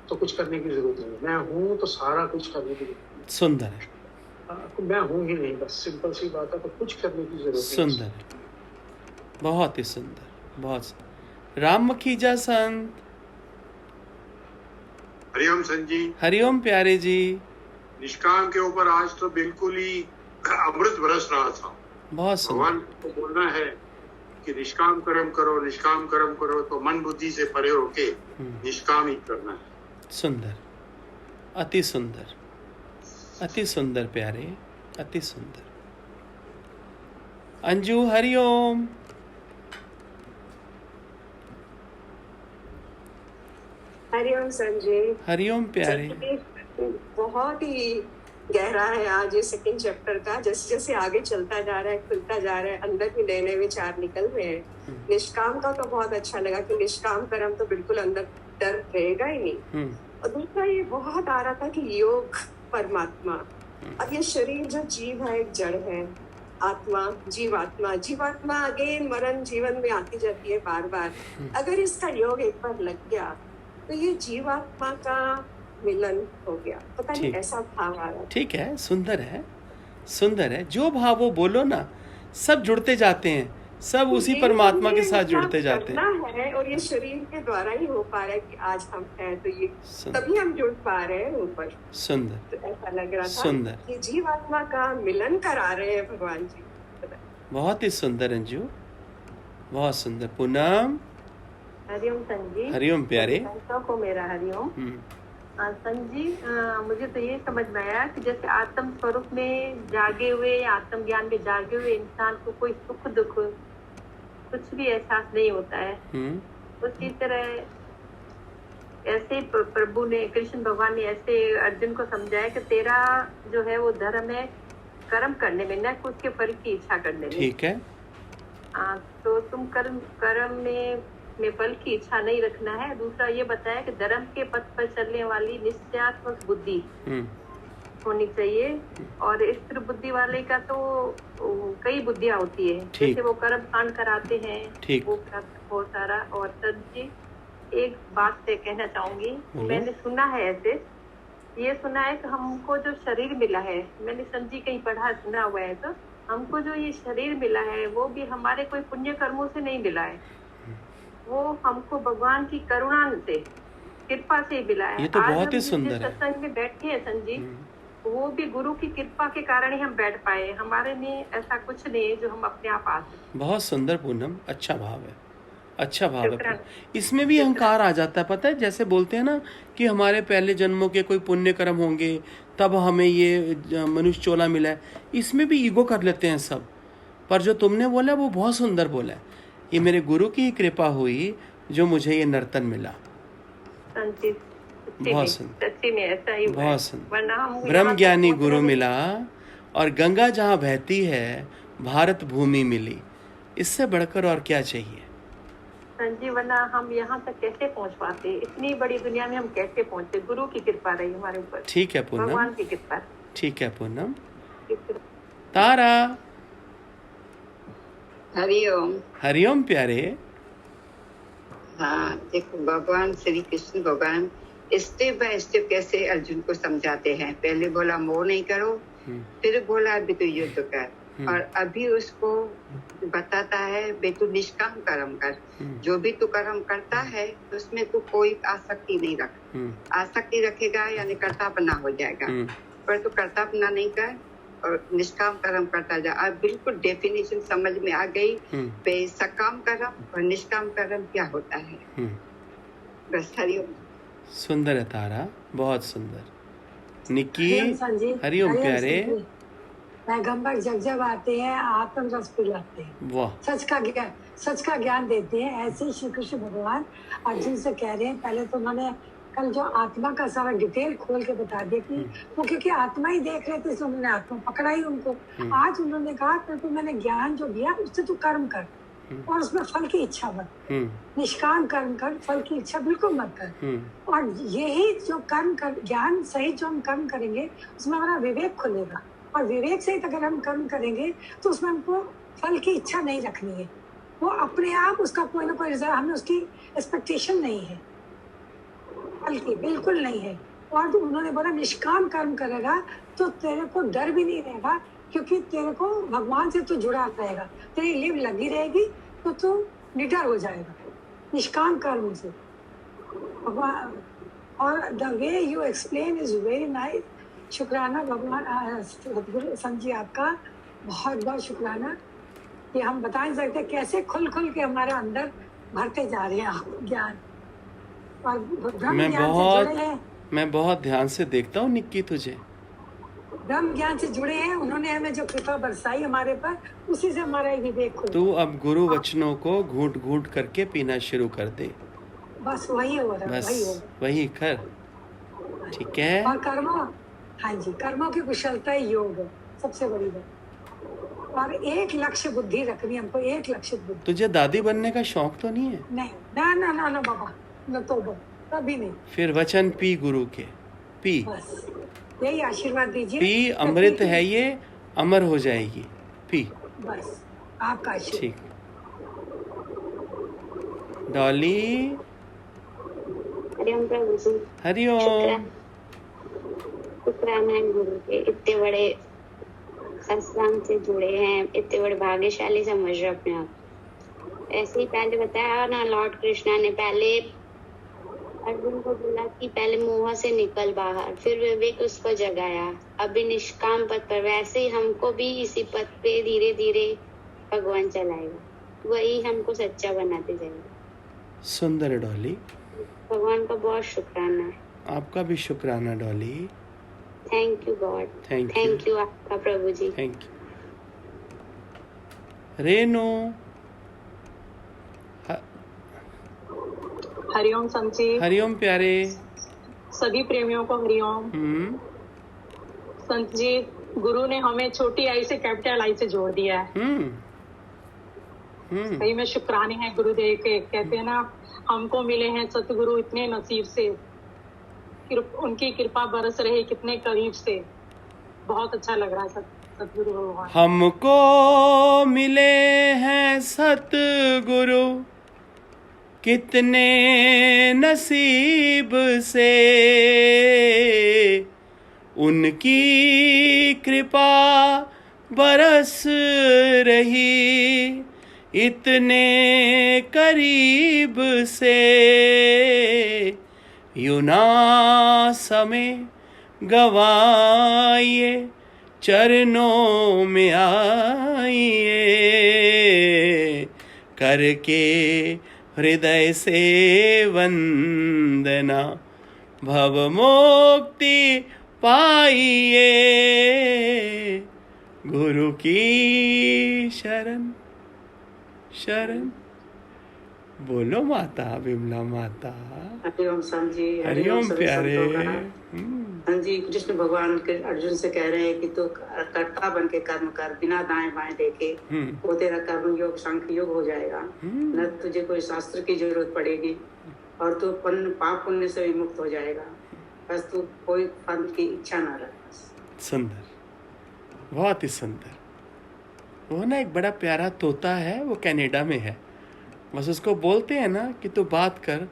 तो कुछ करने की जरूरत नहीं, मैं हूँ तो सारा कुछ करने की जरूरत है। सुंदर है। मैं हूँ ही नहीं, बस सिंपल सी बात है, तो कुछ करने की जरूरत नहीं। सुंदर है, बहुत ही सुंदर, बहुत सुंदर। राम मखीजा संत। हरिओम संत जी। हरिओम प्यारे जी। निष्काम के ऊपर आज तो बिल्कुल ही अमृत बरस रहा था। बहुत सुंदर। भगवान को बोलना है कि निष्काम कर्म करो, निष्काम कर्म करो, तो मन बुद्धि से परे होके निष्काम ही करना है। सुंदर, अति सुंदर, अति सुंदर प्यारे, अति सुंदर। अंजू हरिओम। हरिओम संजय। हरिओम प्यारे। बहुत ही गहरा है आज ये सेकंड चैप्टर का। जैसे जैसे आगे चलता जा रहा है, खुलता जा रहा है, अंदर भी नए नए विचार निकल रहे हैं। निष्काम का तो बहुत अच्छा लगा कि निष्काम कर्म तो बिल्कुल अंदर डर रहेगा ही नहीं। और दूसरा ये बहुत आ रहा था कि योग परमात्मा, अब ये शरीर जो जीव है एक जड़ है, आत्मा जीवात्मा, जीवात्मा अगेन मरण जीवन में आती जाती है बार बार। अगर इसका योग एक बार लग गया तो ये जीवात्मा का मिलन हो गया। पता नहीं ऐसा भाव आ रहा। ठीक है, सुंदर है, सुंदर है। जो भाव वो बोलो ना, सब जुड़ते जाते हैं। सब उसी ये परमात्मा के हमें साथ मतलब जुड़ते जाते हैं। करना है और ये शरीर के द्वारा ही हो पा रहा है कि आज हम हैं तो ये सुंदर। तभी हम जुड़ पा रहे हैं ऊपर। सुंदर, तो ऐसा लग रहा था सुंदर। कि जीवात्मा का मिलन करा रहे हैं भगवान जी। बहुत ही सुंदर अंजू, बहुत सुंदर। पूनम, हरिओम संजी। हरिओम प्यारे। संतों को मेरा हरिओम। संजी, मुझे तो ये समझ में आया कि जैसे आत्म स्वरूप में जागे हुए, आत्म ज्ञान में जागे हुए इंसान को कोई सुख दुख कुछ भी एहसास नहीं होता है, उसी तरह ऐसे ही प्रभु ने, कृष्ण भगवान ने ऐसे अर्जुन को समझाया कि तेरा जो है वो धर्म है कर्म करने में, न कि उसके फल की इच्छा करने में। ठीक है। तो तुम कर्म में फल की इच्छा नहीं रखना है। दूसरा ये बताया कि धर्म के पथ पर चलने वाली निश्चयात्मक बुद्धि होनी चाहिए, और स्थिर बुद्धि वाले का तो कई बुद्धियां होती है, जैसे वो कर्म कांड कराते हैं वो बहुत सारा। और सर जी एक बात से कहना चाहूंगी, मैंने सुना है ऐसे, ये सुना है कि हमको जो शरीर मिला है, मैंने संजी कहीं पढ़ा सुना हुआ है, तो हमको जो ये शरीर मिला है वो भी हमारे कोई पुण्य कर्मों से नहीं मिला है, वो हमको भगवान की करुणा से, कृपा से मिला है। ये तो बहुत ही सुंदर है। सत्संग में बैठे हैं संजी, वो भी गुरु की कृपा के कारण ही हम बैठ पाए, हमारे में ऐसा कुछ नहीं है जो हम अपने आप आ सकते। बहुत सुंदर पूनम, अच्छा भाव है, अच्छा भाव है। इसमें भी अहंकार आ जाता है, पता है, जैसे बोलते हैं ना कि हमारे पहले जन्मों के कोई पुण्य कर्म होंगे तब हमें ये मनुष्य चोला मिला है, इसमें भी ईगो कर लेते हैं सब। पर जो तुमने बोला वो बहुत सुंदर बोला है, ये मेरे गुरु की कृपा हुई जो मुझे ये नर्तन मिला। बहुत सुंदर, सच्ची में ऐसा ही हुआ है। बहुत सुंदर। वरना हम ब्रह्म ज्ञानी गुरु मिला और गंगा जहाँ बहती है भारत भूमि मिली, इससे बढ़कर और क्या चाहिए संजी। वरना हम यहाँ तक कैसे पहुँच पाते, इतनी बड़ी दुनिया में हम कैसे पहुँचते, गुरु की कृपा रही हमारे ऊपर। ठीक है पूनम, भगवान की कृपा। ठीक है पूनम। तारा, हरिओम। हरिओम प्यारे। हाँ, देखो भगवान श्री कृष्ण भगवान स्टेप बाय स्टेप कैसे अर्जुन को समझाते हैं। पहले बोला मोह नहीं करो, फिर बोला अभी तो युद्ध कर, और अभी उसको बताता है बे तू निष्काम कर्म कर, जो भी तू कर्म करता है उसमें तू कोई आसक्ति नहीं रख। आसक्ति रखेगा यानी कर्तापना हो जाएगा, पर तू कर्तापना नहीं कर और निष्काम कर्म करता जा। अब बिल्कुल डेफिनेशन समझ में आ गई बे सकाम कर्म और निष्काम कर्म क्या होता है। बस हरिओम। सुंदर है तारा, बहुत सुंदर। निक्की, हरिओम प्यारे। पैगंबर जब जब आते हैं आत्म रस पिलाते हैं, वाह, सच का ज्ञान देते हैं। ऐसे ही श्री कृष्ण भगवान अर्जुन से कह रहे हैं। पहले तो उन्होंने कल जो आत्मा का सारा डिटेल खोल के बता दिया कि वो क्योंकि आत्मा ही देख रहे थे, इसलिए उन्होंने आत्मा पकड़ा ही उनको। आज उन्होंने कहा तो मैंने ज्ञान जो दिया उससे तू कर्म कर और उसमें फल की इच्छा मत, निष्काम कर्म कर, फल की इच्छा बिल्कुल मत कर। और यही जो कर्म कर, ज्ञान सही जो हम कर्म करेंगे उसमें हमारा विवेक खुलेगा, और विवेक से अगर हम कर्म करेंगे तो उसमें हमको फल की इच्छा नहीं रखनी है। वो अपने आप उसका कोई ना कोई रिजल्ट, हमें उसकी एक्सपेक्टेशन नहीं है, फल की बिल्कुल नहीं है। और उन्होंने बोला निष्काम कर्म करेगा तो तेरे को डर भी नहीं रहेगा, क्योंकि तेरे को भगवान से तो जुड़ा रहेगा, तेरी लिव लगी रहेगी तो तू निडर हो जाएगा निष्काम कर्म से। भगवान, और the way you explain is very nice. शुक्राना भगवान सतगुरु संजी, आपका बहुत बहुत शुक्राना कि हम बता नहीं सकते कैसे खुल के हमारे अंदर भरते जा रहे हैं आप ज्ञान। और मैं बहुत ध्यान से देखता हूँ निक्की तुझे, ब्रह्म ज्ञान से जुड़े हैं। उन्होंने हमें जो कृपा बरसाई हमारे पर, उसी से हमारा विवेक खुला। तू अब गुरु वचनों को घूट घूट करके पीना शुरू कर दे। बस वही हो रहा है, वही कर, ठीक है। और कर्मों, हाँ जी, कर्मों की कुशलता ही योग है सबसे बड़ी बात। और एक लक्ष्य बुद्धि रखनी हमको, एक लक्ष्य बुद्धि। तुझे दादी बनने का शौक तो नहीं है? नहीं, ना ना ना ना बाबा, न तो कभी नहीं। फिर वचन पी गुरु के, पी, बस यही आशीर्वाद दीजिए। पी, अमृत है ये, अमर हो जाएगी, पी, बस आपका आशीर्वाद। ठीक। डॉली, हरिओम प्रभु जी। हरिओम। शुक्राना है गुरु के, इतने बड़े सत्संग से जुड़े हैं, इतने बड़े भाग्यशाली समझ रहे अपने आप। ऐसे ही पहले बताया ना, लॉर्ड कृष्णा ने पहले अर्जुन को बोला कि पहले मोह से निकल बाहर, फिर विवेक उसको जगाया, अभी निष्काम पथ पर। वैसे ही हमको भी इसी पथ पे धीरे धीरे भगवान चलाएगा, वही हमको सच्चा बनाते जाएगा। सुंदर डॉली, भगवान का बहुत शुक्राना है। आपका भी शुक्राना Dolly. Thank you God, thank you आपका प्रभु जी। Thank you. रेनू, हरिओम संत जी। हरिओम प्यारे। सभी प्रेमियों को हरिओम। संत जी, गुरु ने हमें छोटी आई से कैपिटल आई से जोड़ दिया है। सही में शुक्राने हैं गुरुदेव के। कहते हैं ना, हमको मिले हैं सतगुरु इतने नसीब से, उनकी कृपा बरस रही कितने करीब से। बहुत अच्छा लग रहा है सतगुरु भगवान। हमको मिले हैं सतगुरु कितने नसीब से, उनकी कृपा बरस रही इतने करीब से। यूना समय गवाइए, चरणों में आइए, करके हृदय से वंदना, भव मुक्ति पाइए। गुरु की शरण शरण। बोलो माता विमला माता। हरिओम संत जी। हरिओम प्यारे। संत जी, कृष्ण भगवान के अर्जुन से कह रहे हैं कि तू कर्ता बन के कर्म कर, बिना दाएं बाएं देखे। वो तेरा कर्म योग सांख्य योग हो जाएगा, न तुझे कोई शास्त्र की जरूरत पड़ेगी, और तू पाप पुण्य से भी मुक्त हो जाएगा। बस तू कोई फल की इच्छा ना रख। सुंदर, बहुत ही सुंदर। वो ना एक बड़ा प्यारा तोता है, वो कनाडा में है। बस उसको बोलते हैं ना कि तू बात कर,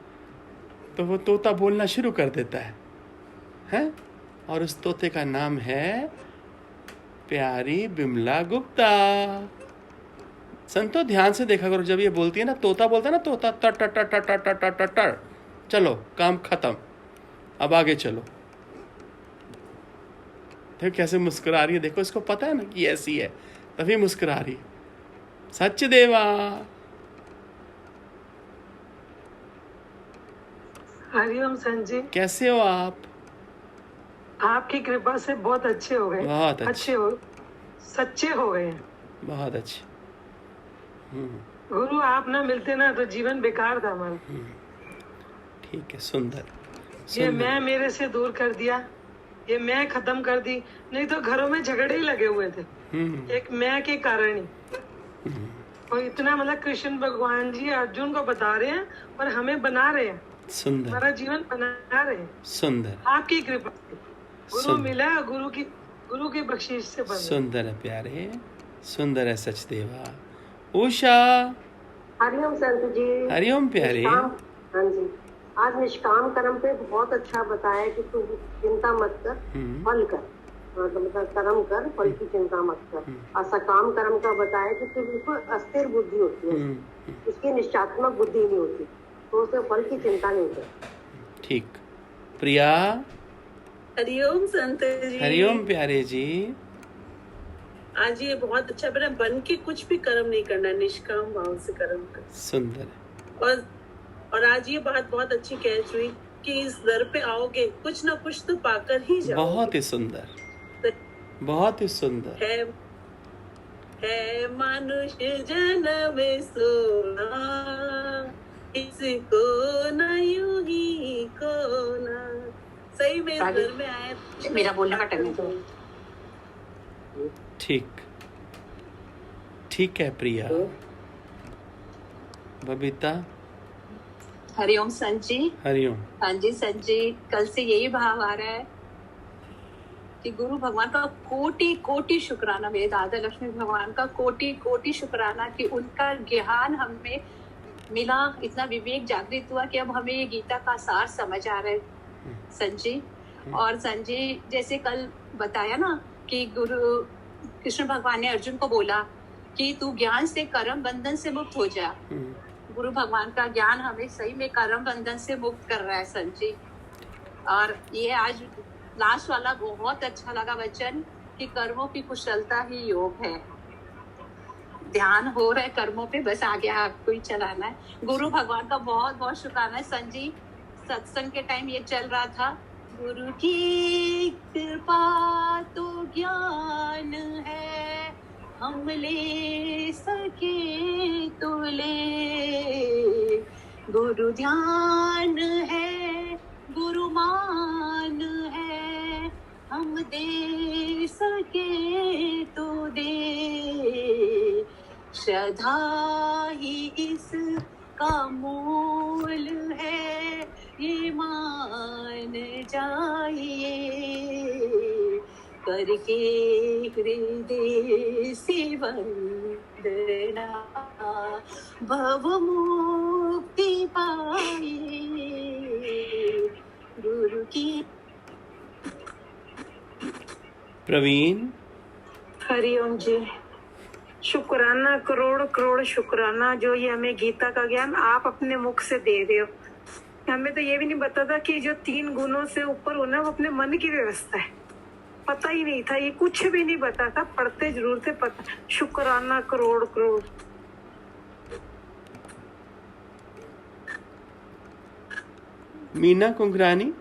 तो वो तोता बोलना शुरू कर देता है? और उस तोते का नाम है प्यारी बिमला गुप्ता। संतो ध्यान से देखा करो, जब ये बोलती है ना, तोता बोलता है ना, तोता टर टर टर टर टर टर टर टर, चलो काम खत्म, अब आगे चलो। देखो कैसे मुस्कुरा रही है, देखो इसको पता है ना कि ऐसी है, तभी मुस्कुरा रही है। सच देवा। हरिओम संत जी, कैसे हो आप? आपकी कृपा से बहुत अच्छे हो गए। बहुत अच्छे हो, सच्चे हो गए। बहुत अच्छे। गुरु आप ना मिलते ना तो जीवन बेकार था हमारा। ठीक है, सुंदर। ये मैं मेरे से दूर कर दिया, ये मैं खत्म कर दी, नहीं तो घरों में झगड़े ही लगे हुए थे एक मैं के कारण ही। और इतना मतलब कृष्ण भगवान जी अर्जुन को बता रहे हैं और हमें बना रहे हैं। सुंदर। हमारा जीवन बना रहे हैं। सुंदर। आपकी कृपा से गुरु मिला, गुरु की बख्शीश से बना। सुंदर है प्यारे, सुंदर है सच देवा। उषा। हरिओम संत जी। हरिओम प्यारे। हाँ जी, आज निष्काम कर्म पे बहुत अच्छा बताया कि तू चिंता मत कर, फल कर, मतलब कर्म कर, फल की चिंता मत कर। और सकाम कर्म का बताया कि तू बिल्कुल अस्थिर बुद्धि होती है, इसकी निश्चयात्मक बुद्धि नहीं होती, तो उसे फल की चिंता नहीं कर। ठीक। प्रिया। हरिओम संत जी। हरिओम प्यारे जी। आज ये बहुत अच्छा बना, बन के कुछ भी कर्म नहीं करना, निष्काम भाव से कर्म कर। सुंदर। और आज ये बात बहुत अच्छी कैच हुई कि इस दर पे आओगे कुछ ना कुछ तो पाकर ही जाओगे। बहुत ही सुंदर, बहुत ही सुंदर है मनुष्य जन्म सोना, इसको न यूं ही खोना। सही में इस दर में आए, मेरा बोलने का टाइम है। ठीक, ठीक है प्रिया। बबीता। हरिओम संत जी। हरिओम। हाँ जी संत जी, कल से यही भाव आ रहा है कि गुरु भगवान का कोटि कोटि शुक्राना, मेरे दादा लक्ष्मी भगवान का कोटि कोटि शुक्राना कि उनका ज्ञान हमें मिला, इतना विवेक जागृत हुआ कि अब हमें ये गीता का सार समझ आ रहा है संत जी। और संत जी जैसे कल बताया ना कि गुरु कृष्ण भगवान ने अर्जुन को बोला कि तू ज्ञान से कर्म बंधन से मुक्त हो जा, गुरु भगवान का ज्ञान हमें सही में कर्म बंधन से मुक्त कर रहा है संजी। और ये आज लास्ट वाला बहुत अच्छा लगा वचन कि कर्मों की कुशलता ही योग है। ध्यान हो रहा है कर्मों पे, बस आगे आपको ही चलाना है। गुरु भगवान का बहुत बहुत शुक्राना है संजी। सत्संग के टाइम ये चल रहा था, गुरु की कृपा तो ज्ञान है, हम ले सके तो ले, गुरु ध्यान है, गुरु मान है, हम दे सके तो दे, श्रद्धा ही इसका मोल है, ये मान जाइए, करके हृदय से वंदना, भव मुक्ति पाइए, गुरु की। प्रवीण। हरिओम जी। शुक्राना, करोड़ करोड़ शुक्राना जो ये हमें गीता का ज्ञान आप अपने मुख से दे रहे हो। हमें तो ये भी नहीं पता था कि जो 3 गुणों से ऊपर होना वो अपने मन की व्यवस्था है, पता ही नहीं था, ये कुछ भी नहीं पता था, पढ़ते जरूर थे, पता। शुक्राना करोड़ करोड़। मीना कुंगरानी।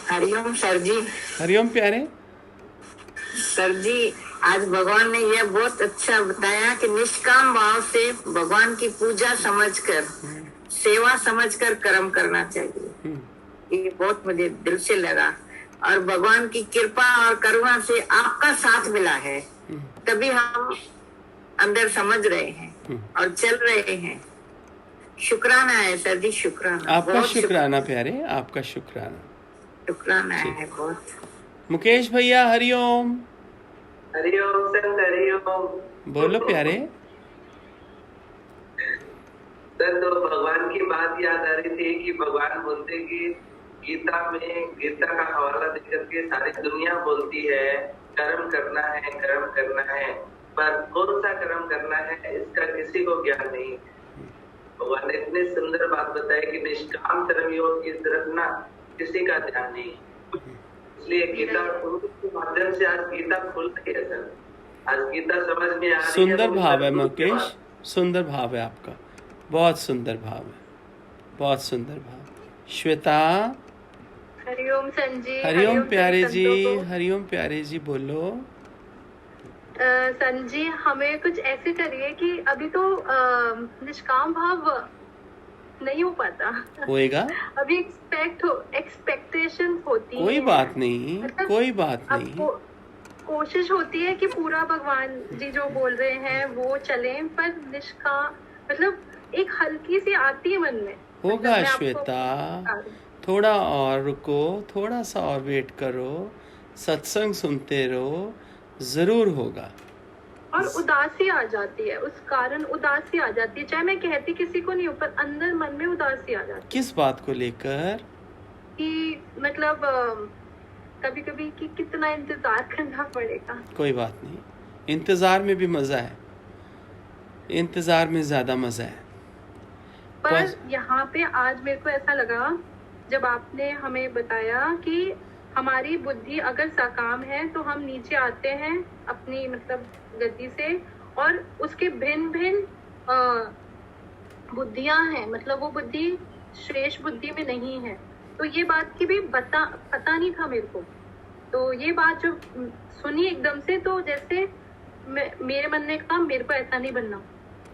हरिओम सर जी। हरिओम प्यारे। सर जी, आज भगवान ने यह बहुत अच्छा बताया कि निष्काम भाव से भगवान की पूजा समझकर, सेवा समझकर कर्म करना चाहिए। ये बहुत मुझे दिल से लगा, और भगवान की कृपा और करुणा से आपका साथ मिला है, तभी हम अंदर समझ रहे हैं और चल रहे हैं। शुक्राना है सर जी, शुक्राना। आपका शुक्राना प्यारे, आपका शुक्राना। शुक्राना है बहुत। मुकेश भैया हरिओम। हरिओम सर, हरिओम। बोलो प्यारे। सर, तो भगवान की बात याद आ रही थी कि भगवान बोलते कि गीता में, गीता का हवाला देकर के सारी दुनिया बोलती है कर्म करना है, कर्म करना है, पर कौन सा कर्म करना है इसका किसी को ज्ञान नहीं। भगवान ने इतनी सुंदर बात बताई कि निष्काम कर्म योग की तरफ ना किसी का ध्यान नहीं, इसलिए गीता के माध्यम से आज गीता खुल रही है सर। आज गीता समझ में आ रही है। सुंदर भाव है मुकेश, सुंदर भाव है आपका, बहुत सुंदर भाव है, बहुत सुंदर भाव। श्वेता। हरिओम संजी। हरिओम प्यारे जी, हरिओम प्यारे जी बोलो। संजी, हमें कुछ ऐसे करिए कि अभी तो निष्काम भाव नहीं हो पाता, होएगा अभी एक्सपेक्टेशन होती कोई है। बात नहीं, मतलब कोई बात नहीं। कोशिश होती है कि पूरा भगवान जी जो बोल रहे हैं वो चले, पर निष्काम मतलब एक हल्की सी आती है मन में। होगा मतलब श्वेता, थोड़ा और रुको, थोड़ा सा और वेट करो, सत्संग सुनते रहो, जरूर होगा। और उदासी आ जाती है, उस कारण उदासी आ जाती है, चाहे मैं कहती किसी को नहीं, ऊपर अंदर मन में उदासी आ जाती है। किस बात को लेकर? कि मतलब कभी कभी कि कितना इंतजार करना पड़ेगा। कोई बात नहीं, इंतजार में भी मजा है, इंतजार में ज्यादा मजा है। पर यहाँ पे आज मेरे को ऐसा लगा जब आपने हमें बताया कि हमारी बुद्धि अगर सकाम है तो हम नीचे आते हैं अपनी मतलब गति से, और उसके भिन्न भिन्न बुद्धियां हैं, मतलब वो बुद्धि श्रेष्ठ बुद्धि में नहीं है। तो ये बात की भी पता नहीं था मेरे को। तो ये बात जो सुनी एकदम से, तो जैसे मेरे मन ने कहा मेरे को ऐसा नहीं बनना,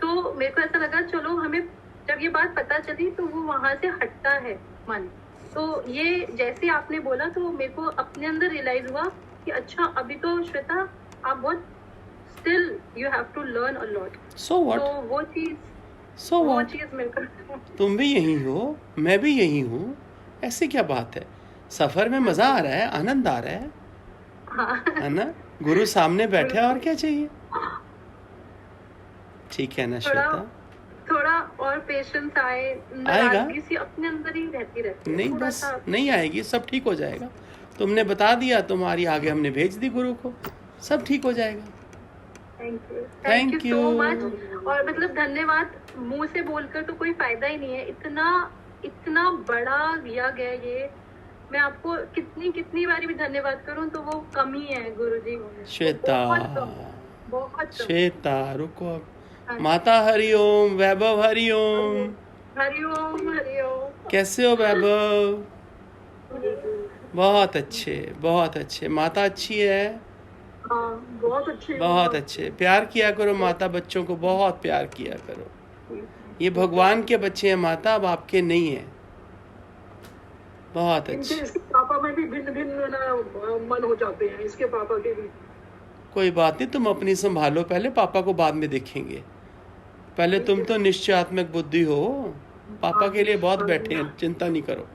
तो मेरे को ऐसा लगा चलो हमें जब ये बात पता चली तो वो वहां से हटता है मन। तो ये जैसे आपने बोला तो मेरे को अपने अंदर रियलाइज हुआ कि अच्छा अभी तो श्वेता आप बहुत still you have to learn a lot. So what? तो वो चीज मेरे को, तुम भी यही हो, मैं भी यही हूँ, ऐसी क्या बात है? सफर में मजा आ रहा है, आनंद आ रहा है, हाँ। है ना? गुरु सामने बैठे और क्या चाहिए? ठीक है ना श्वेता? थोड़ा और पेशेंस आए, नाराजगी सी अपने अंदर ही रहती है। नहीं बस नहीं आएगी, सब ठीक हो जाएगा। तुमने बता दिया, तुम्हारी आगे हमने भेज दी गुरु को, सब ठीक हो जाएगा। Thank you so much. और मतलब धन्यवाद मुंह से बोलकर तो कोई फायदा ही नहीं है, इतना बड़ा यज्ञ है ये। मैं आपको कितनी बारी भी धन्यवाद करूं तो वो कम ही है गुरुजी। श्वेता, बहुत श्वेता रुको अब। माता हरिओम, वैभव हरिओम। हरिओम हरिओम। कैसे हो वैभव? बहुत अच्छे, बहुत अच्छे। माता अच्छी है? बहुत अच्छे, बहुत अच्छे। प्यार किया करो माता, बच्चों को बहुत प्यार किया करो। ये भगवान के बच्चे हैं माता, अब आपके नहीं है। बहुत अच्छे। इसके पापा में भी भिन्न मन हो जाते हैं, इसके पापा के भी। कोई बात नहीं, तुम अपनी संभालो पहले, पापा को बाद में देखेंगे। पहले तुम तो निश्चयात्मक बुद्धि हो, पापा के लिए बहुत बैठे हैं, चिंता नहीं करो।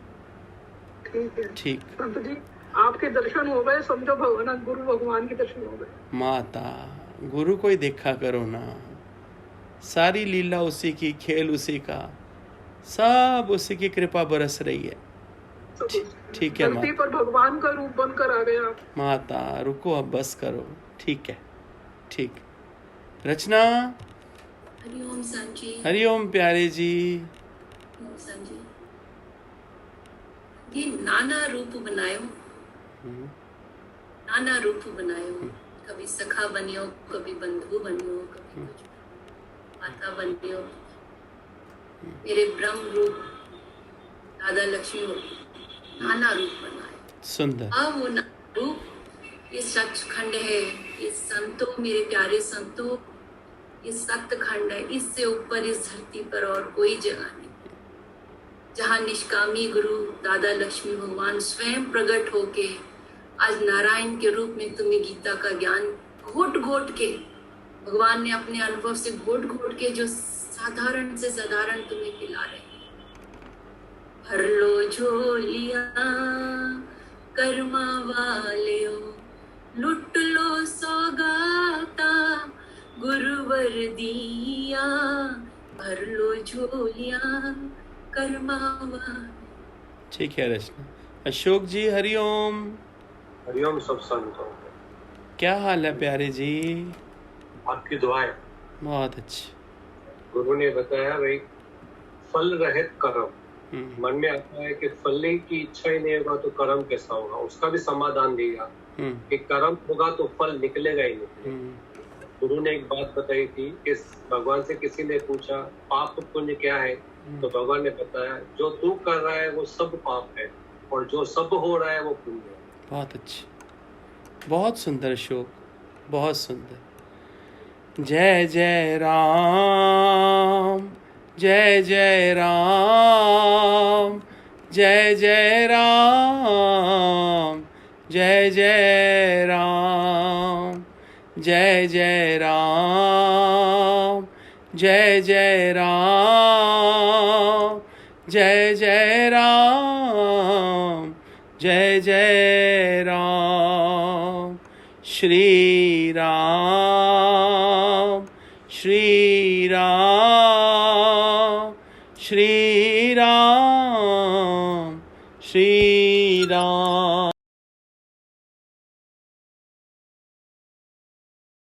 ठीक। संत जी आपके दर्शन हो गए, समझो भगवान गुरु भगवान के दर्शन हो गए। माता गुरु को ही देखा करो ना, सारी लीला उसी की, खेल उसी का, सब उसी की कृपा बरस रही है। ठीक है धरती पर भगवान का रूप बनकर आ गया। माता रुको अब, बस करो। ठीक है, ठीक। रचना। हरिओम संजी। हरिओम प्यारे जी। संजी ये नाना रूप बनायो, नाना रूप बनायो। कभी सखा बनियो, कभी बंधु बनियो, कभी कुछ माता बनियो। मेरे ब्रह्म रूप दादा लक्ष्मी हो, नाना रूप बनाए। सुंदर। अब वो नाना रूप ये सचखंड है, ये संतों, मेरे प्यारे संतों, ये सत्यखंड है। इससे ऊपर इस धरती पर और कोई जगह नहीं, जहाँ निष्कामी गुरु दादा लक्ष्मी भगवान स्वयं प्रकट होके आज नारायण के रूप में तुम्हें गीता का ज्ञान घोट घोट के, भगवान ने अपने अनुभव से घोट घोट के जो साधारण से साधारण तुम्हें पिला रहे हैं। भर लो झोलियां कर्मा वालेओ, लुट लो सौगाता गुरुवर दिया। भर लो झोलियां कर्मा वाले। ठीक है रचना। अशोक जी हरिओम। हरिओम सब संतों। क्या हाल है प्यारे जी? आपकी दुआएं। बहुत अच्छी। गुरु ने बताया भाई फल रहित कर्म। मन में आता है कि फल की इच्छा ही नहीं होगा तो कर्म कैसा होगा, उसका भी समाधान दिया कि कर्म होगा तो फल निकलेगा ही नहीं। गुरु ने एक बात बताई थी कि भगवान से किसी ने पूछा पाप पुण्य क्या है, तो भगवान ने बताया जो तू कर रहा है वो सब पाप है और जो सब हो रहा है वो पुण्य है। बहुत अच्छी, बहुत सुंदर अशोक, बहुत सुंदर। जय जय राम, जय जय राम, जय जय राम, जय जय राम, जय जय राम, जय जय राम, जय जय राम, जय जय राम। श्री राम, श्री